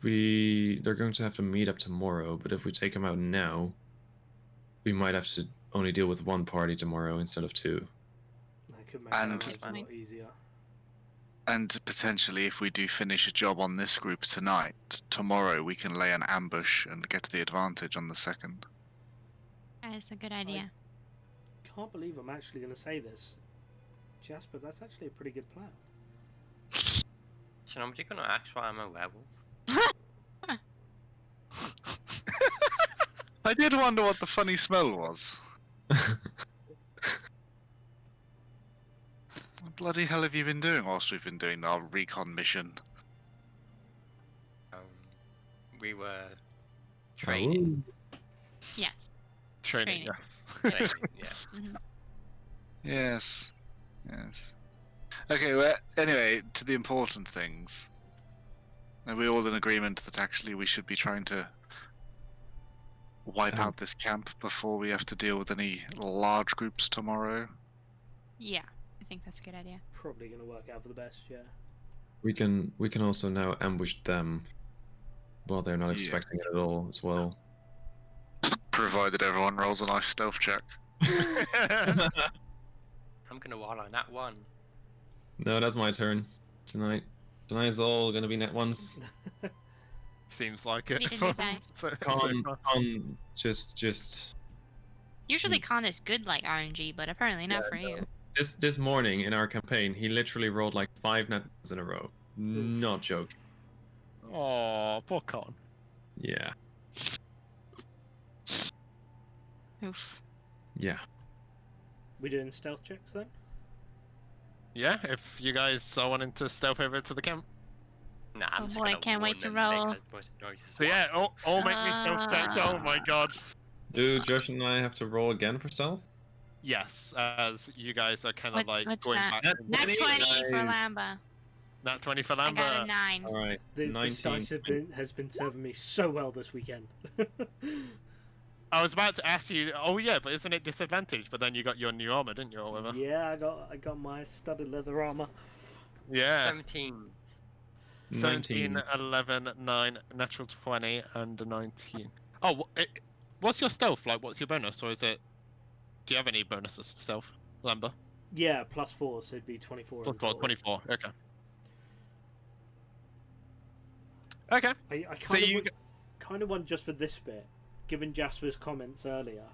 they're going to have to meet up tomorrow, but if we take them out now, we might have to only deal with 1 party tomorrow instead of 2. That could make And- lives a lot easier. And potentially, if we do finish a job on this group tonight, tomorrow we can lay an ambush and get the advantage on the second. That's a good idea. Can't believe I'm actually going to say this. Jasper, that's actually a pretty good plan. So nobody gonna ask why I'm a werewolf? I did wonder what the funny smell was. What bloody hell have you been doing whilst we've been doing our recon mission? We were training. Yes. Training, Training. yes. Training, yeah. Mhm. Yes. Yes. Okay, well, anyway, to the important things. Are we all in agreement that actually we should be trying to wipe out this camp before we have to deal with any large groups tomorrow? Yeah, I think that's a good idea. Probably going to work out for the best, yeah. We can also now ambush them while they're not Yeah. expecting it at all as well. Provided everyone rolls a nice stealth check. I'm gonna wall on that one. No, that's my turn tonight. Tonight's all gonna be net ones. Seems like it. We did it nice. so Con, far. just Usually con is good like RNG, but apparently not for you. this morning in our campaign, he literally rolled like 5 net ones in a row. Not joking. Aw, poor Con. Yeah. Oof. Yeah. We doing stealth checks then? Yeah, if you guys are wanting to stealth over to the camp. Nah, I'm Oh just boy, gonna can't wait warn to them to make roll. as much noise as So yeah, possible. all make me stealth checks. Oh my god. Do Josh and I have to roll again for stealth? Yes, as you guys are kind of What's going that? back. Nat 20 for Nice. Lamba. Nat 20 for I got a Lambert. 9. Alright. This 19. dice has been serving me so well this weekend. I was about to ask you. Oh yeah, but isn't it disadvantage? But then you got your new armor, didn't you, Oliver? Yeah, I got my studded leather armor. Yeah. 17. 17, 11, 9, natural 20, and a 19. Oh, what's your stealth like? What's your bonus, or is it? Do you have any bonuses to stealth, Lambert? Yeah, +4, so it'd be 24. Plus in 4, total. 24. Okay. Okay. I So kind of want just for this bit, given Jasper's comments earlier,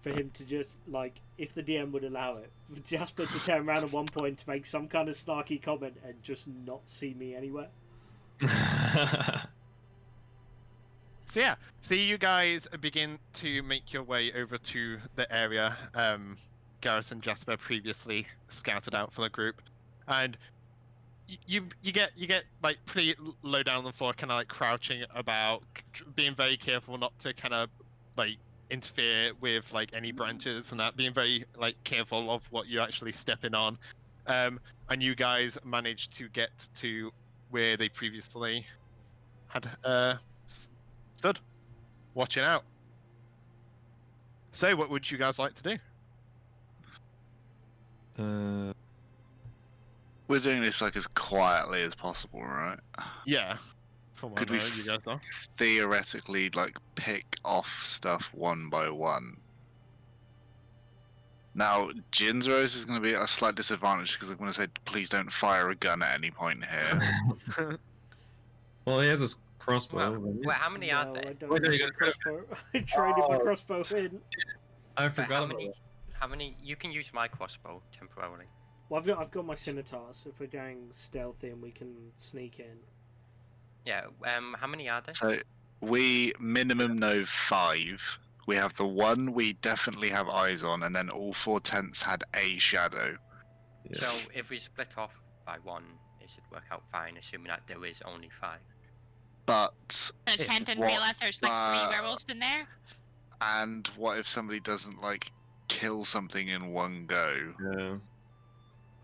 for him to just, like, if the DM would allow it, for Jasper to turn around at one point to make some kind of snarky comment and just not see me anywhere. So yeah, so you guys begin to make your way over to the area Garret and Jasper previously scouted out for the group, and you get like pretty low down on the floor, kind of like crouching about, being very careful not to kind of like interfere with like any branches and that, being very like careful of what you're actually stepping on, and you guys managed to get to where they previously had stood, watching out. So what would you guys like to do? We're doing this like as quietly as possible, right? Yeah, from what Could I we know, you guys are. Theoretically, like, pick off stuff one by one? Now, Jinzerose is going to be at a slight disadvantage because I'm going to say, please don't fire a gun at any point here. Well, he has his crossbow. Well, right? Well, how many are No, there? I don't Wait, no, have you my gotta- crossbow. I traded my crossbow in. I But forgot how about many? that. How many? You can use my crossbow temporarily. Well, I've got my scimitar, so if we're going stealthy and we can sneak in. Yeah. How many are there? So, we minimum know 5. We have the one we definitely have eyes on, and then all 4 tents had a shadow. Yeah. So if we split off by 1, it should work out fine, assuming that there is only 5. But, I can't What, realize there's like 3 werewolves in there. and what if somebody doesn't, like, kill something in one go? Yeah.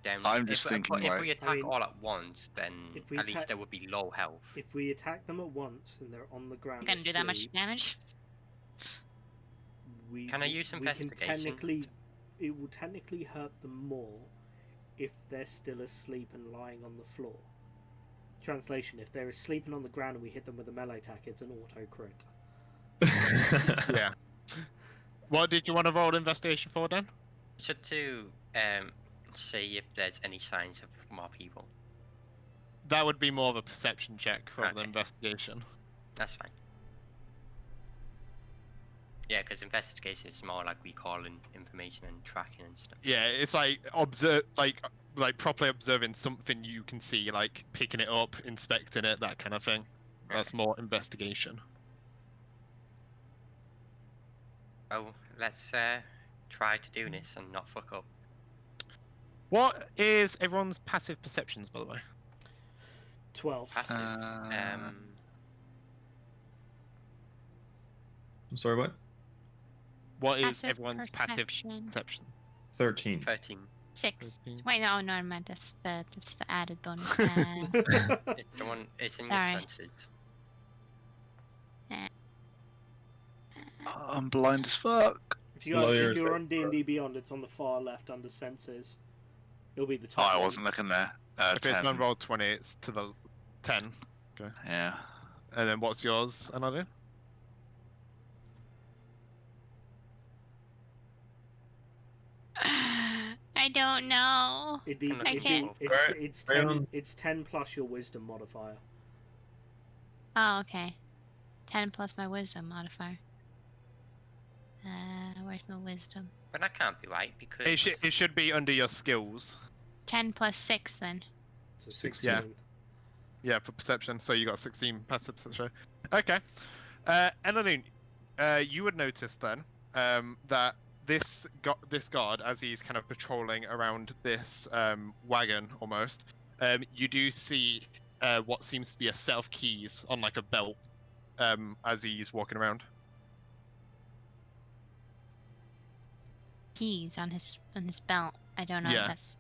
then I'm just thinking, if like- we attack I mean, all at once, then if we at least attack- there would be low health. If we attack them at once and they're on the ground, Gonna do that much asleep, damage? Can I use we can investigation? technically, it will technically hurt them more if they're still asleep and lying on the floor. Translation: if they're asleep and on the ground and we hit them with a melee attack, it's an auto crit. Yeah. What did you want to roll investigation for then? Should to see if there's any signs of more people. That would be more of a perception check rather than Okay. investigation. That's fine. Yeah, because investigation is more like recalling information and tracking and stuff. Yeah, it's like like properly observing something you can see, like picking it up, inspecting it, that kind of thing. That's more investigation. Oh, let's try to do this and not fuck up. What is everyone's passive perceptions, by the way? 12. Passive. Uh, I'm sorry, what? What is Passive everyone's passive perception. perception? 13. 13. 6. 13. Wait, no, I meant that's the added bonus. It's the one. It's in your Sorry. senses. I'm blind as fuck. If you guys, if Lawyers. you're on DnDbeyond, it's on the far left under senses. It'll be the Oh, top. I one. wasn't looking there. If it's 10. non-roll 20, it's to the 10. Yeah. And then what's yours, Anadu? I don't know. It'd be, I it'd be can't- it's Right 10. on. It's 10 plus your wisdom modifier. Oh, okay. 10 plus my wisdom modifier. Where's my wisdom? But that can't be right because It should be under your skills. 10 plus 6 then. So 16. 16. Yeah, for perception. So you got 16 passive perception. Okay. Enelune, you would notice then that this guard, as he's kind of patrolling around this wagon almost, you do see what seems to be a set of keys on like a belt as he's walking around. Keys on his belt. I don't know Yeah. if that's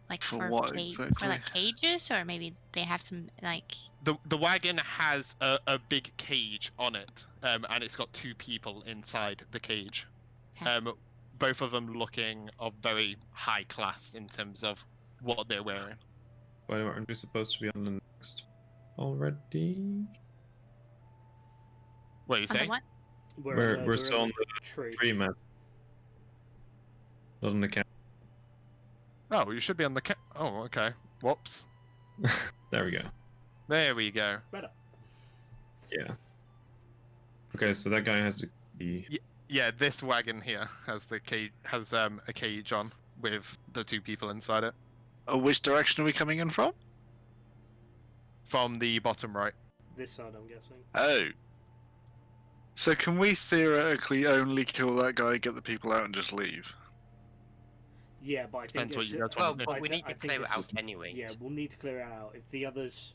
like For for what for exactly? like cages, or maybe they have some like The wagon has a big cage on it, and it's got two people inside the cage. Okay. Both of them looking of very high class in terms of what they're wearing. By the way, aren't we supposed to be on the next already? What do you on the say? what? We're still on the tree. tree map. Not on the camp. Oh, you should be on the Oh, okay. Whoops. There we go. There we go. Better. Yeah. Okay, so that guy has the key. Yeah, this wagon here has the cage a cage on with the two people inside it. Which direction are we coming in from? From the bottom right. This side, I'm guessing. Oh. So can we theoretically only kill that guy, get the people out, and just leave? Yeah, but I think Depends what it's, you guys well, want to do. but we need I to think clear it it's- out anyway. Yeah, we'll need to clear it out. If the others,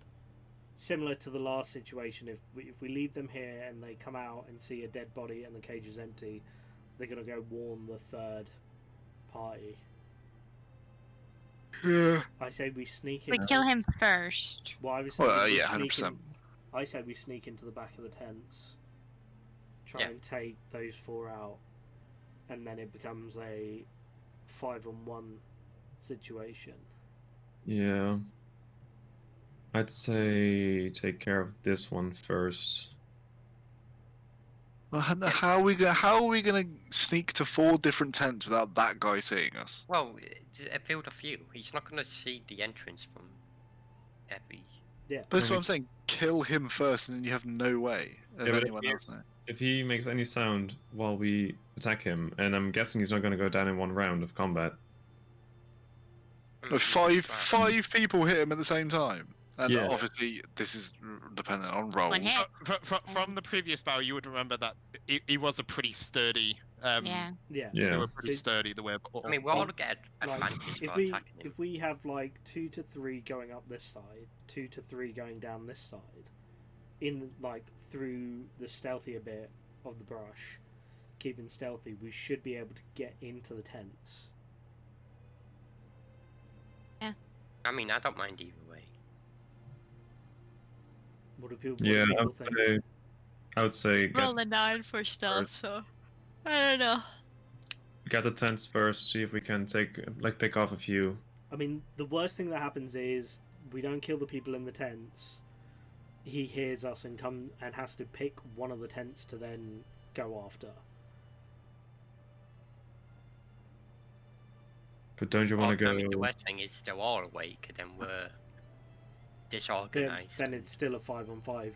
similar to the last situation, if we leave them here and they come out and see a dead body and the cage is empty, they're gonna go warn the third party. Yeah. I say we sneak We in. kill him first. Well, I was Well, thinking we yeah, sneak 100%. in- I said we sneak into the back of the tents, try Yeah. and take those four out, and then it becomes a 5-on-1 situation. Yeah. I'd say take care of this one first. Well, how are we gonna sneak to 4 different tents without that guy seeing us? Well, build a few. He's not going to see the entrance from every. But that's what Maybe- I'm saying. Kill him first, and then you have no way of Yeah, but if anyone you- else knowing. If he makes any sound while we attack him, and I'm guessing he's not going to go down in one round of combat. If five people hit him at the same time, and Yeah. obviously this is dependent on rolls. One hit. From the previous battle, you would remember that he was a pretty sturdy. Yeah. Yeah. They Yeah. were pretty So- sturdy the way. I mean, we're all get Like, advantage if for we attacking him. if we have like 2 to 3 going up this side, 2 to 3 going down this side, in like through the stealthier bit of the brush, keeping stealthy, we should be able to get into the tents. I mean, I don't mind either way. What do people, Yeah, what do people think? I would say Roll a 9 for stealth, so I don't know. get the tents first. See if we can pick off a few. I mean, the worst thing that happens is we don't kill the people in the tents. He hears us and has to pick one of the tents to then go after. But don't you want to go? I mean, the worst thing is they're all awake, and then we're disorganized. Then it's still a 5-on-5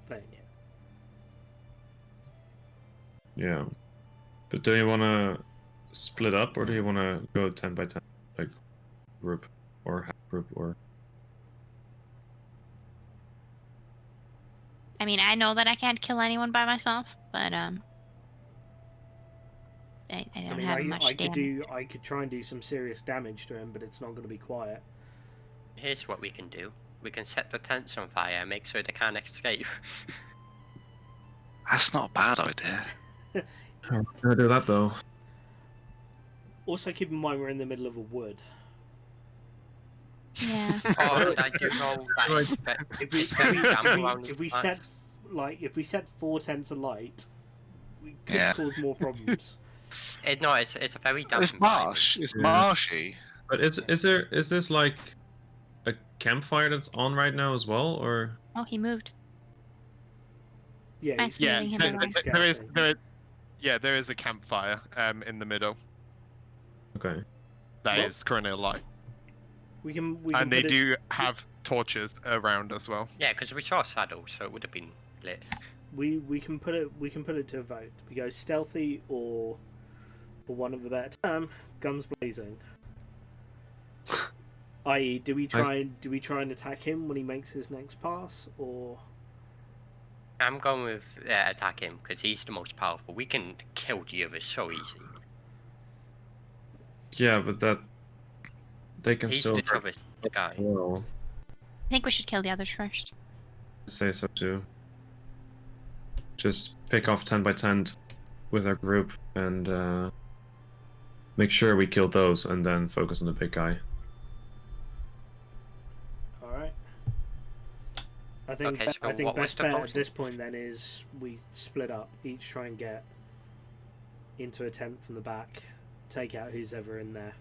thing. Yeah. But do you want to split up, or do you want to go 10 by 10, like group or half group or? I mean, I know that I can't kill anyone by myself, but I don't have much damage. I could try and do some serious damage to him, but it's not going to be quiet. Here's what we can do. We can set the tents on fire and make sure they can't escape. That's not a bad idea. How can I do that though? Also, keep in mind we're in the middle of a wood. Yeah. Oh, I do know that it's very damp around If the we plants. set 4 tents alight, we could Yeah. cause more problems. It's a very damp It's marsh. It's Yeah. marshy. But is this like a campfire that's on right now as well, or? Oh, he moved. Yeah, Nice Yeah, meeting him so along. there is a campfire in the middle Okay. that What? is currently alight, we can and they put it- do have torches around as well. Yeah, because we saw saddles, so it would have been lit. We can put it to a vote. We go stealthy or one of the better guns blazing. I.e., do we try and attack him when he makes his next pass, or I'm going with attack him because he's the most powerful. We can kill the others so easy. Yeah, but they can He's still. the toughest guy. Well, I think we should kill the others first. say so too. Just pick off 10 by 10 with our group and make sure we kill those, and then focus on the big guy. all right? I think Okay, so what was best the bet at motion? this point then is we split up. Each try and get into a tent from the back, take out who's ever in there.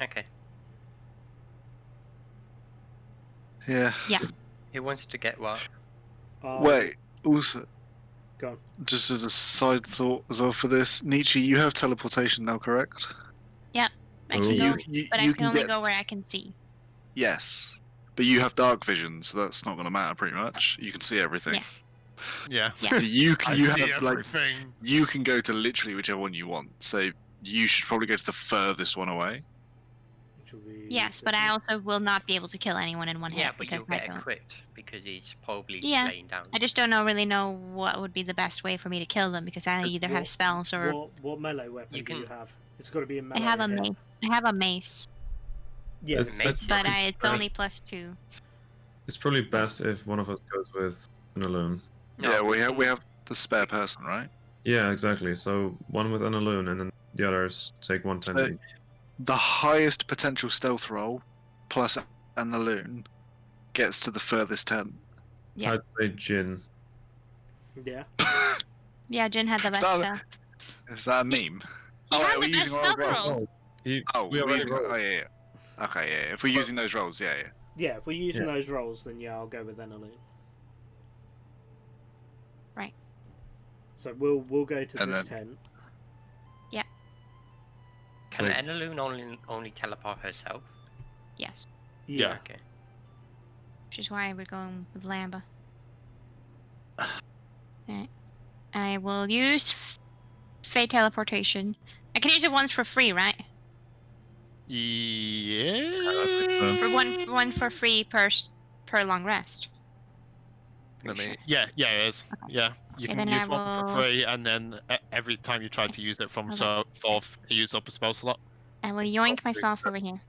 Okay. Yeah. Who wants to get what? Wait. Also, Go on. just as a side thought as well for this, Nietzsche, you have teleportation now, correct? I Oh. can You, go, you, but I you can only get- go where I can see. Yes, but you have dark vision, so that's not going to matter. Pretty much, you can see everything. Yeah. Yeah. Yeah. You I you see have like everything. you can go to literally whichever one you want. So you should probably go to the furthest one away. Which will be Yes, but I also will not be able to kill anyone in one hit Yeah, but because you'll I get don't. equipped because he's probably Yeah. laying down. I just don't really know what would be the best way for me to kill them because I either have What- spells or What melee weapon You do you can- have? It's got to be a I melee. have a hit. mace. I have a mace, Yeah, It's- Mace. but it's Right. only +2. It's probably best if one of us goes with an Alune. No, Yeah, we have the spare person, right? Yeah, exactly. So one with an Alune, and then the others take 110 So- each. The highest potential stealth roll plus an Alune gets to the furthest tent. Yeah. I'd say Jin. yeah. Yeah, Jin had the best Stop. cell. Is that a meme? He wait, had we're the using best our spell roll. roll. Oh, we we're already using. rolled. Oh yeah. Okay, yeah. If we're using those rolls, yeah. Yeah, if we're using Yeah. those rolls, then yeah, I'll go with Enelune. Right. So we'll go to And this then- tent. Can So- Enelune only teleport herself? Yes, Yeah. Okay. which is why we're going with Lamba. Alright. I will use Fey Teleportation. I can use it once for free, right? Yeah. For one for free per long rest. Let Pretty me. sure. Yeah, it is. Yeah, you Okay, can then use I one for will- free, and then every time you try to use it from Okay. forth, you use up a spell slot. I will yoink myself over here.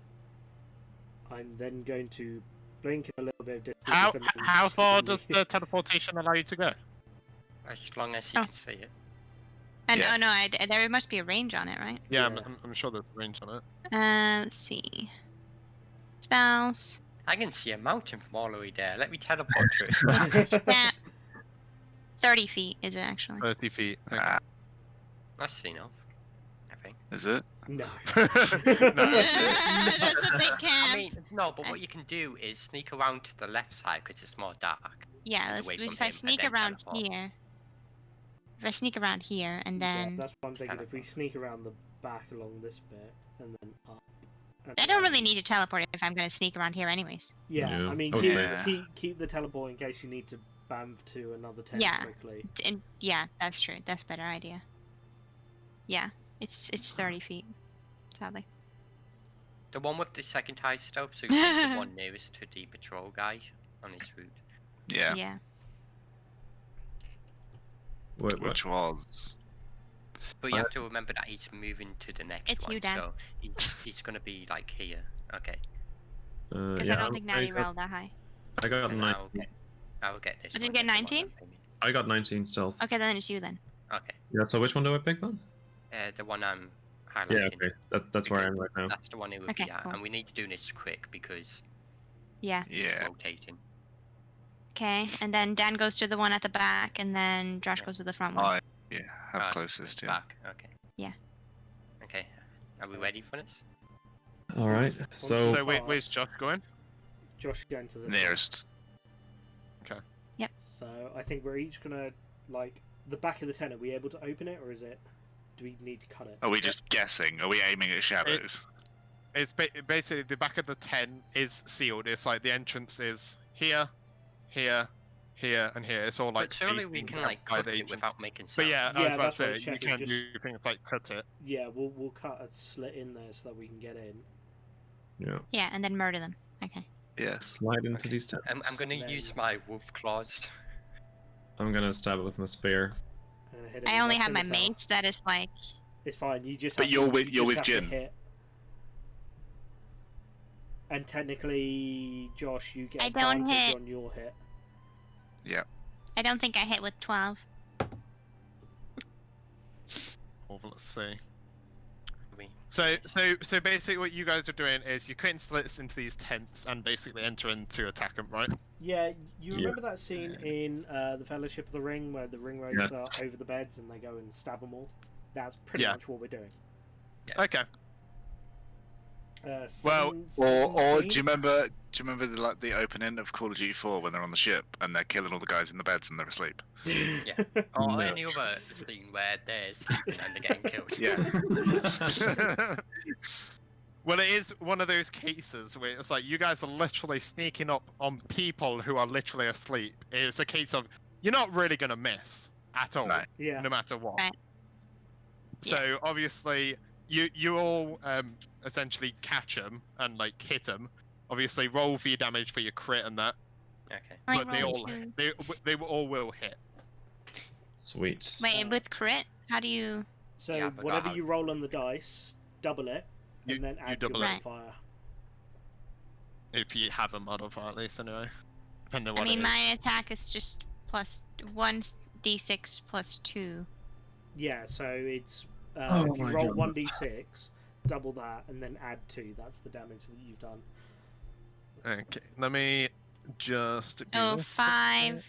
I'm then going to blink a little bit. How different than how far does Stephanie. the teleportation allow you to go? As long as you Oh. can see it. And Yeah. oh no, there must be a range on it, right? Yeah, Yeah. I'm sure there's range on it. Let's see. Spells. I can see a mountain from all the way there. Let me teleport to it. Snap. 30 feet is it actually? 30 feet. Okay. Ah, That's enough, I think. is it? No. No. That's what they I can. mean, no, but what you can do is sneak around to the left side because it's more dark. Yeah, away if from I him sneak and then around teleport. here. If I sneak around here and Yeah, then that's what I'm thinking. If we Teleport. sneak around the back along this bit and then up. and I don't then- really need to teleport if I'm gonna sneak around here anyways. Yeah, Yeah, I mean, I would keep, say- keep the teleport in case you need to bamf to another tent Yeah. quickly. And yeah, that's true. That's a better idea. Yeah, it's 30 feet. Sadly. The one with the second highest stealth, so you take the one nearest to the patrol guy on his route. Yeah. Yeah. Wait, what? Which was. But you have to remember that he's moving to the next It's one, you, Dan. so he's gonna be like here. Okay. Because Yeah, I don't think Natty got, rolled that high. I got And 19. I'll get this. Did you one, get then the one 19? I'm aiming. I got 19 stealth. Okay, then it's you then. Okay. Yeah, so which one do I pick then? The one I'm highlighting. Yeah, okay. That's where I am right now. That's the one it would Okay, be at, cool. and we need to do this quick because Yeah. Yeah. it's rotating. Okay, and then Dan goes to the one at the back, and then Josh goes to the front one. I have Ah, closest, yeah. Back. Okay. Yeah. Okay. Are we ready for this? Alright, so. So where's Josh going? Josh going to the Nearest. So I think we're each gonna like the back of the tent. Are we able to open it, or is it? Do we need to cut it? Are we just guessing? Are we aiming at shadows? It's basically the back of the tent is sealed. It's like the entrance is here, here, here, and here. It's all like. But surely we facing can out like by cut the it agents. without making sound. But yeah, I Yeah, was about that's what I to was say you checking, can do things like cut it. Yeah, we'll cut a slit in there so that we can get in. Yeah. Yeah, and then murder them. Okay. Yes. Slide into these tents. I'm gonna Then- use my wolf claws. I'm gonna stab it with my spear. And hit it I with only our have my scimitar. mace that is like. It's fine. You just. But have you're to, with- you you're just with have to Jin. hit. And technically, Josh, you get I don't advantage hit. on your hit. I don't think I hit with 12. Well, let's see. We- So basically, what you guys are doing is you're creating slits into these tents and basically entering to attack them, right? Yeah, you Yeah. remember that scene in the Fellowship of the Ring where the ring raiders are over the beds and they go and stab them all? That's pretty Yeah. much what we're doing. Okay. Or do 17? you remember the opening of Call of Duty 4 when they're on the ship and they're killing all the guys in the beds and they're asleep? Yeah. Or No. any other scene where they're sleeping and they're getting killed. Yeah. Well, it is one of those cases where it's like you guys are literally sneaking up on people who are literally asleep. It's a case of you're not really gonna miss at all, No. Yeah. no matter what. Right. So obviously, you all essentially catch them and like hit them. Obviously, roll for your damage for your crit and that, Okay. I but they rolled all two. they all will hit. Sweet. Wait, with crit? How do you. So Yeah, I forgot whatever how- you roll on the dice, double it, and You- then you add your double it. modifier. If you have a modifier, at least anyway, depending on I what mean, it is. my attack is just plus 1d6 plus 2. Yeah, so it's Oh if you my roll God. 1d6, double that, and then add 2. That's the damage that you've done. Okay, let me just. do So this. 5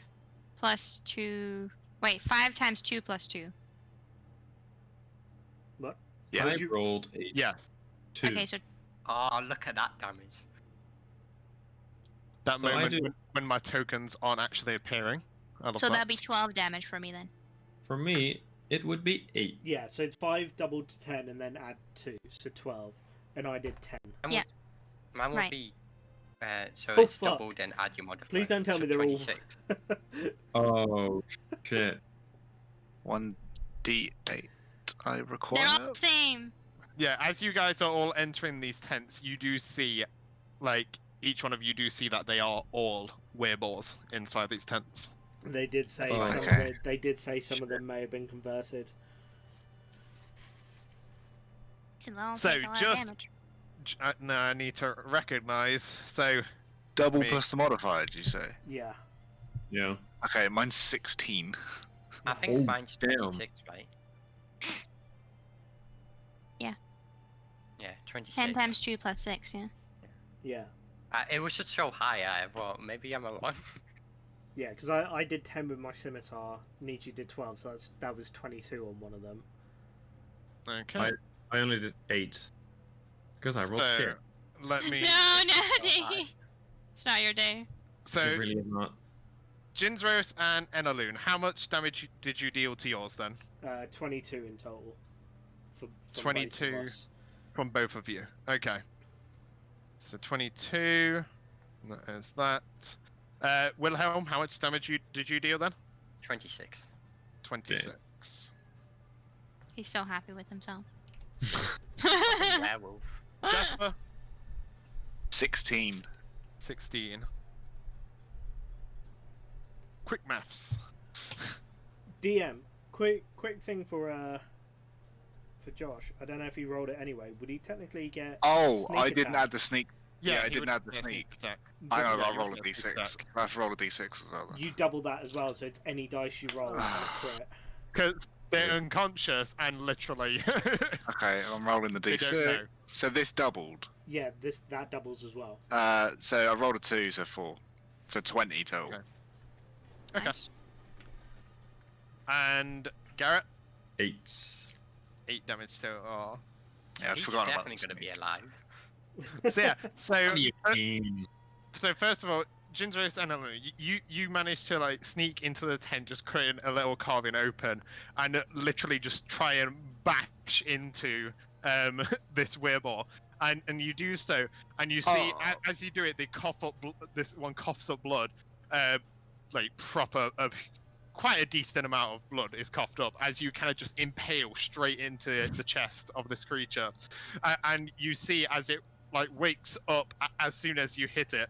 plus 2. Wait, 5 times 2 plus 2. Yeah. I you- rolled a Yes, 2. Okay, so Oh, look at that damage. that So I moment do- when my tokens aren't actually appearing. I love so that. that'd be 12 damage for me then. For me, it would be 8. Yeah, so it's 5 doubled to 10, and then add 2, so 12. And I did 10. And Yeah. Mine will Right. be. So Oh, it's fuck. doubled and add your modifier. Please don't tell so me they're all. 26. Oh, shit. 1d8 I They're all require. the same. Yeah, as you guys are all entering these tents, you do see, like, each one of you do see that they are all wereballs inside these tents. They did say Oh, some okay. of it, they did say some of them may have been converted. So they'll So, take a lot just- of damage. No, I need to recognize. So, Double Me. plus the modifier, did you say? Yeah. Yeah. Okay, mine's 16. I think Oh, mine's damn. 26, right? Yeah. Yeah, 26. 10 times 2 plus 6, yeah. Yeah. It was just so high. Well, maybe I'm alone. Yeah, because I did 10 with my scimitar. Nietzsche did 12, so that was 22 on one of them. Okay. I only did 8 because I rolled shit. Let me. No, Natty! It's not your day. So, It really is not. Jinzros and Enaloon, how much damage did you deal to yours then? 22 in total. For 22 both of us. from both of you. Okay. So 22. That is that. Wilhelm, how much damage did you deal then? 26. 26. He's so happy with himself. Werewolf. Jasper, 16. 16. Quick maths. DM, quick thing for Josh. I don't know if he rolled it anyway. Would he technically get? Oh, sneak I didn't attack? add the sneak. Yeah, I he didn't would add the get sneak. attack. I Yeah, I'll you roll a would get sneak d6. attack. I have to roll a d6 as well. Then. You double that as well, so it's any dice you roll and a crit. Because they're unconscious and literally. Okay, I'm rolling the They don't d6. know. So this doubled. Yeah, that doubles as well. So I rolled a 2, so 4. So 20 total. Okay. Okay. Nice. And Garrett, 8. 8 damage total. Yeah, I'd He's forgotten about definitely the going to be sneak. alive. So yeah, so What do you mean? so first of all, Jinzros and Ellen, you managed to like sneak into the tent, just creating a little carving open, and literally just try and bash into this wereball. And you do so, and you see as you do it, they cough up. This one coughs up blood, like proper of quite a decent amount of blood is coughed up as you kind of just impale straight into the chest of this creature, and you see as it like wakes up as soon as you hit it.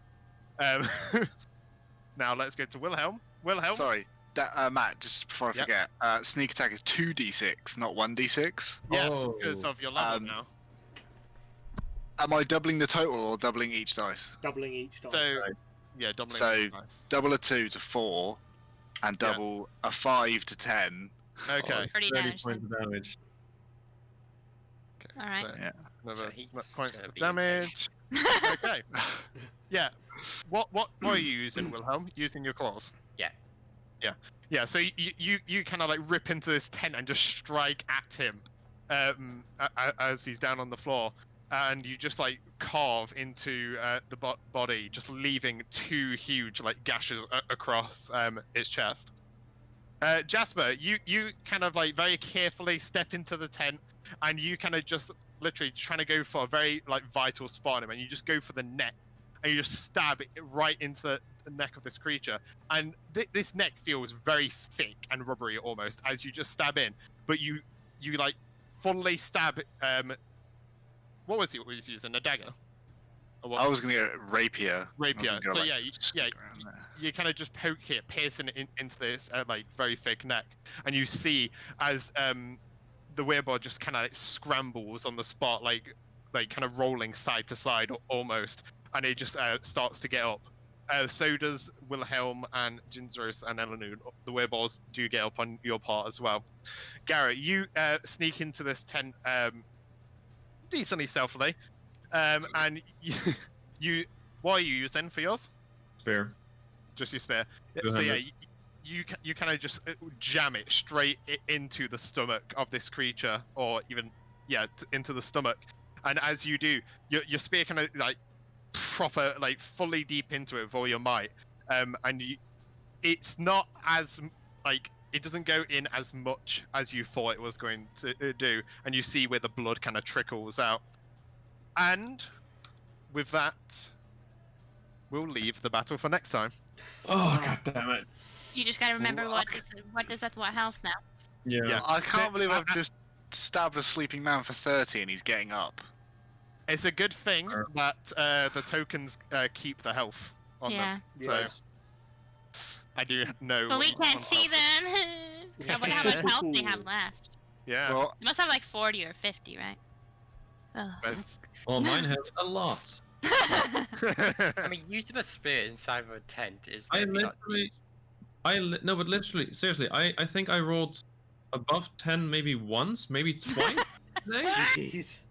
Now let's go to Wilhelm. Wilhelm. Sorry, Matt, just before I Yep. forget, sneak attack is 2d6, not 1d6. Yes, Oh. because of your level now. Am I doubling the total or doubling each dice? Doubling each dice. So Right. yeah, doubling. So- is nice. Double a 2 to 4, and Yeah. double a 5 to 10. Okay. Pretty 30 damage points of damage. Okay, Alright. so Yeah. another So he's points gonna of be damage. Okay. Yeah. What are you using, Wilhelm? Using your claws? Yeah. Yeah. So you kind of like rip into this tent and just strike at him, as he's down on the floor, and you just like carve into the body, just leaving 2 huge like gashes across its chest. Jasper, you kind of like very carefully step into the tent, and you kind of just literally trying to go for a very like vital spot on him, and you just go for the neck, and you just stab it right into the neck of this creature, and this neck feels very thick and rubbery almost as you just stab in, but you like fully stab. What was he using? A dagger? Or what? I was gonna go rapier. Rapier. I was gonna So go, yeah, like, stick around there. you kind of just poke it, piercing it into this like very thick neck, and you see as the wereball just kind of like, scrambles on the spot, like kind of rolling side to side almost, and it just starts to get up. So does Wilhelm and Jinzros and Elenu. The wereballs do get up on your part as well. Garrett, you sneak into this tent decently stealthily, and you what are you using for yours? Spear. Just your spear. So 200. yeah, you kind of just jam it straight into the stomach of this creature, or even into the stomach. And as you do, your spear kind of like proper like fully deep into it with all your might. And it's not as like it doesn't go in as much as you thought it was going to do, and you see where the blood kind of trickles out. And with that, we'll leave the battle for next time. Oh, god damn it. You just gotta remember what health now. Yeah. Yeah. I can't believe I've just stabbed a sleeping man for 30 and he's getting up. It's a good thing Sure. that the tokens keep the health on Yeah. them. So Yes. I do know. But we what- can't see them. I wonder how much health they have left. Yeah. Well, They must have like 40 or 50, right? Oh. Depends. Well, mine has a lot. I mean, using a spear inside of a tent is I maybe not. literally, no, but literally, seriously, I think I rolled above 10 maybe once, maybe twice today. Jeez.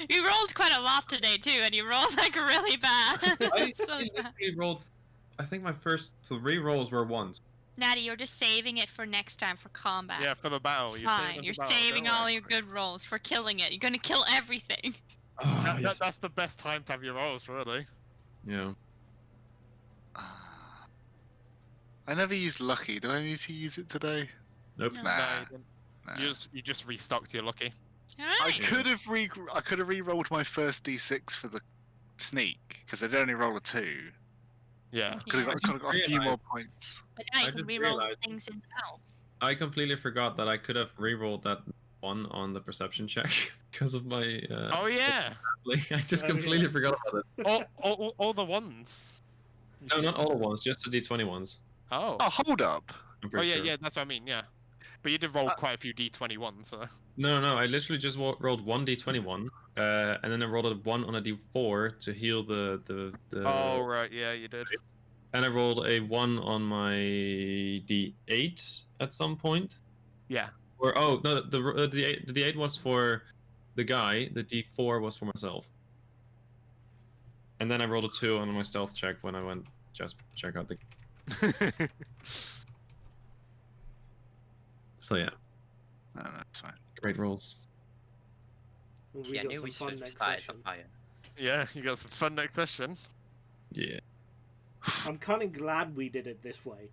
You rolled quite a lot today too, and you rolled like really bad. I So literally rolled. I think my first 3 rolls were ones. Natty, you're just saving it for next time for combat. Yeah, for the battle. Fine, you're saving all your good rolls for killing it. You're gonna kill everything. Oh, yes. That's the best time to have your rolls, really. Yeah. I never used lucky. Did I need to use it today? Nope. No. Nah. No, you didn't. nah. You just restocked your lucky. I Alright. could have re-rolled my first d6 for the sneak because I'd only roll a 2. Yeah. Could have got a few more points. But now I you can just reroll realized- things in battle. I completely forgot that I could have re-rolled that 1 on the perception check because of my. Oh yeah. I just Oh, completely yeah. forgot about it. all the ones. No, not all the ones, just the D20 ones. Oh. Oh, hold up! I'm Oh pretty yeah, sure. yeah. That's what I mean. Yeah. But you did roll quite a few D21s. So. No, I literally just rolled 1 D21, and then I rolled a 1 on a D4 to heal the. Oh right, yeah, you did. And I rolled a 1 on my D8 at some point. Yeah. Or oh no, the D8 was for the guy. The D4 was for myself. And then I rolled a 2 on my stealth check when I went just check out the. So yeah, No, that's fine. great rolls. We Yeah, I got knew some we fun should have next started session. on fire. Yeah, you got some fun next session. Yeah. I'm kind of glad we did it this way,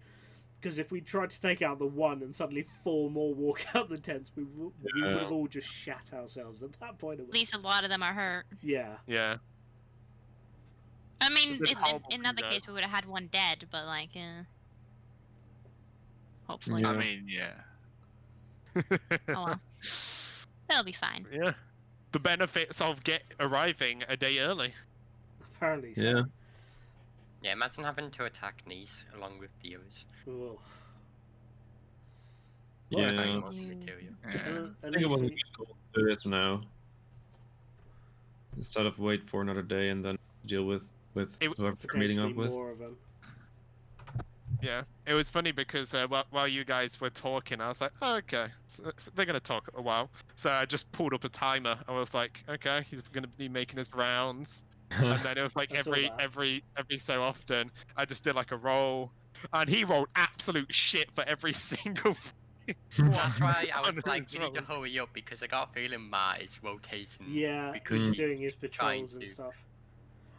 because if we tried to take out the 1 and suddenly 4 more walk out the tents, we would have all just shat ourselves at that point. At least a lot of them are hurt. Yeah. Yeah. I mean, It's a bit horrible in to another do case, that. we would have had 1 dead, but like, hopefully. Yeah. I mean, yeah. Oh well. They'll be fine. Yeah. The benefits of arriving a day early. Apparently so. Yeah. Yeah, imagine having to attack Nice along with the others. Ugh. Yeah. Adding more You- material. Yeah. At I think it least wasn't we- useful to do this now. Instead of wait for another day and then deal with It- whoever we're meeting up potentially with. more of them. Yeah. It was funny because while you guys were talking, I was like, oh, okay, so they're gonna talk a while. So I just pulled up a timer. I was like, okay, he's gonna be making his rounds. And then it was like I saw that. every so often, I just did like a roll, and he rolled absolute shit for every single. That's why I was on like, his you need to roll. hurry up because I got a feeling Matt is rotating. Yeah, because he's he's doing his trying patrols and to. stuff.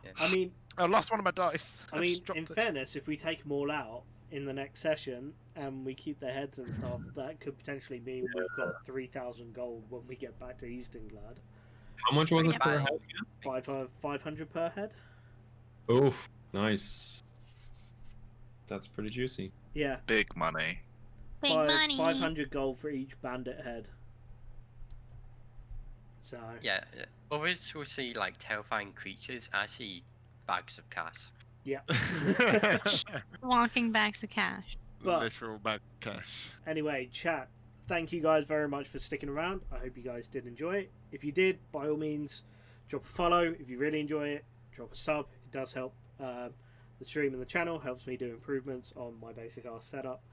Yeah. I mean, I lost one of my dice. I just mean, dropped in it. fairness, if we take them all out in the next session and we keep their heads and stuff, that could potentially mean we've got 3,000 gold when we get back to Eastonglad. How much was it per Yeah. head? 500 per head? Oof, nice. That's pretty juicy. Yeah, Big money. Big money. 500 gold for each bandit head. So, Yeah, others will see like terrifying creatures. I see bags of cash. yeah. Walking bags of cash. But- Literal bag cash. Anyway, chat, thank you guys very much for sticking around. I hope you guys did enjoy it. If you did, by all means, drop a follow. If you really enjoy it, drop a sub. It does help the stream and the channel. Helps me do improvements on my basic ass setup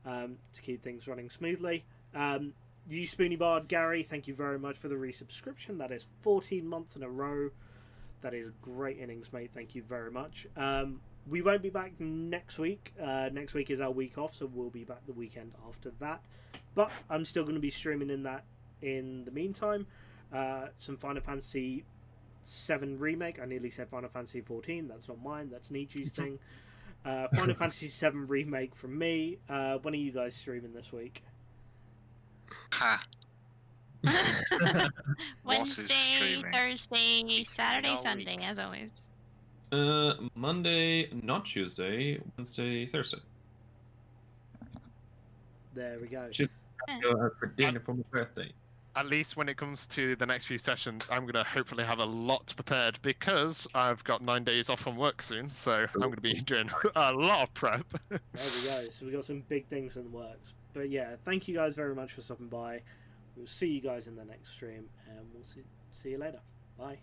to keep things running smoothly. You Spoony Bard, Gary, thank you very much for the resubscription. That is 14 months in a row. That is great innings, mate. Thank you very much. We won't be back next week. Next week is our week off, so we'll be back the weekend after that. But I'm still going to be streaming in that in the meantime. Some Final Fantasy 7 remake. I nearly said Final Fantasy 14. That's not mine. That's Nietzsche's thing. Final Fantasy 7 remake from me. When are you guys streaming this week? Ha! Wednesday, streaming? Thursday, Saturday, all Sunday, week. as always. Monday, not Tuesday, Wednesday, Thursday. There we go. Just go out for dinner for my birthday. At least when it comes to the next few sessions, I'm gonna hopefully have a lot prepared because I've got 9 days off from work soon. So I'm gonna be doing a lot of prep. There we go. So we got some big things in the works. But yeah, thank you guys very much for stopping by. We'll see you guys in the next stream, and we'll see you later. Bye.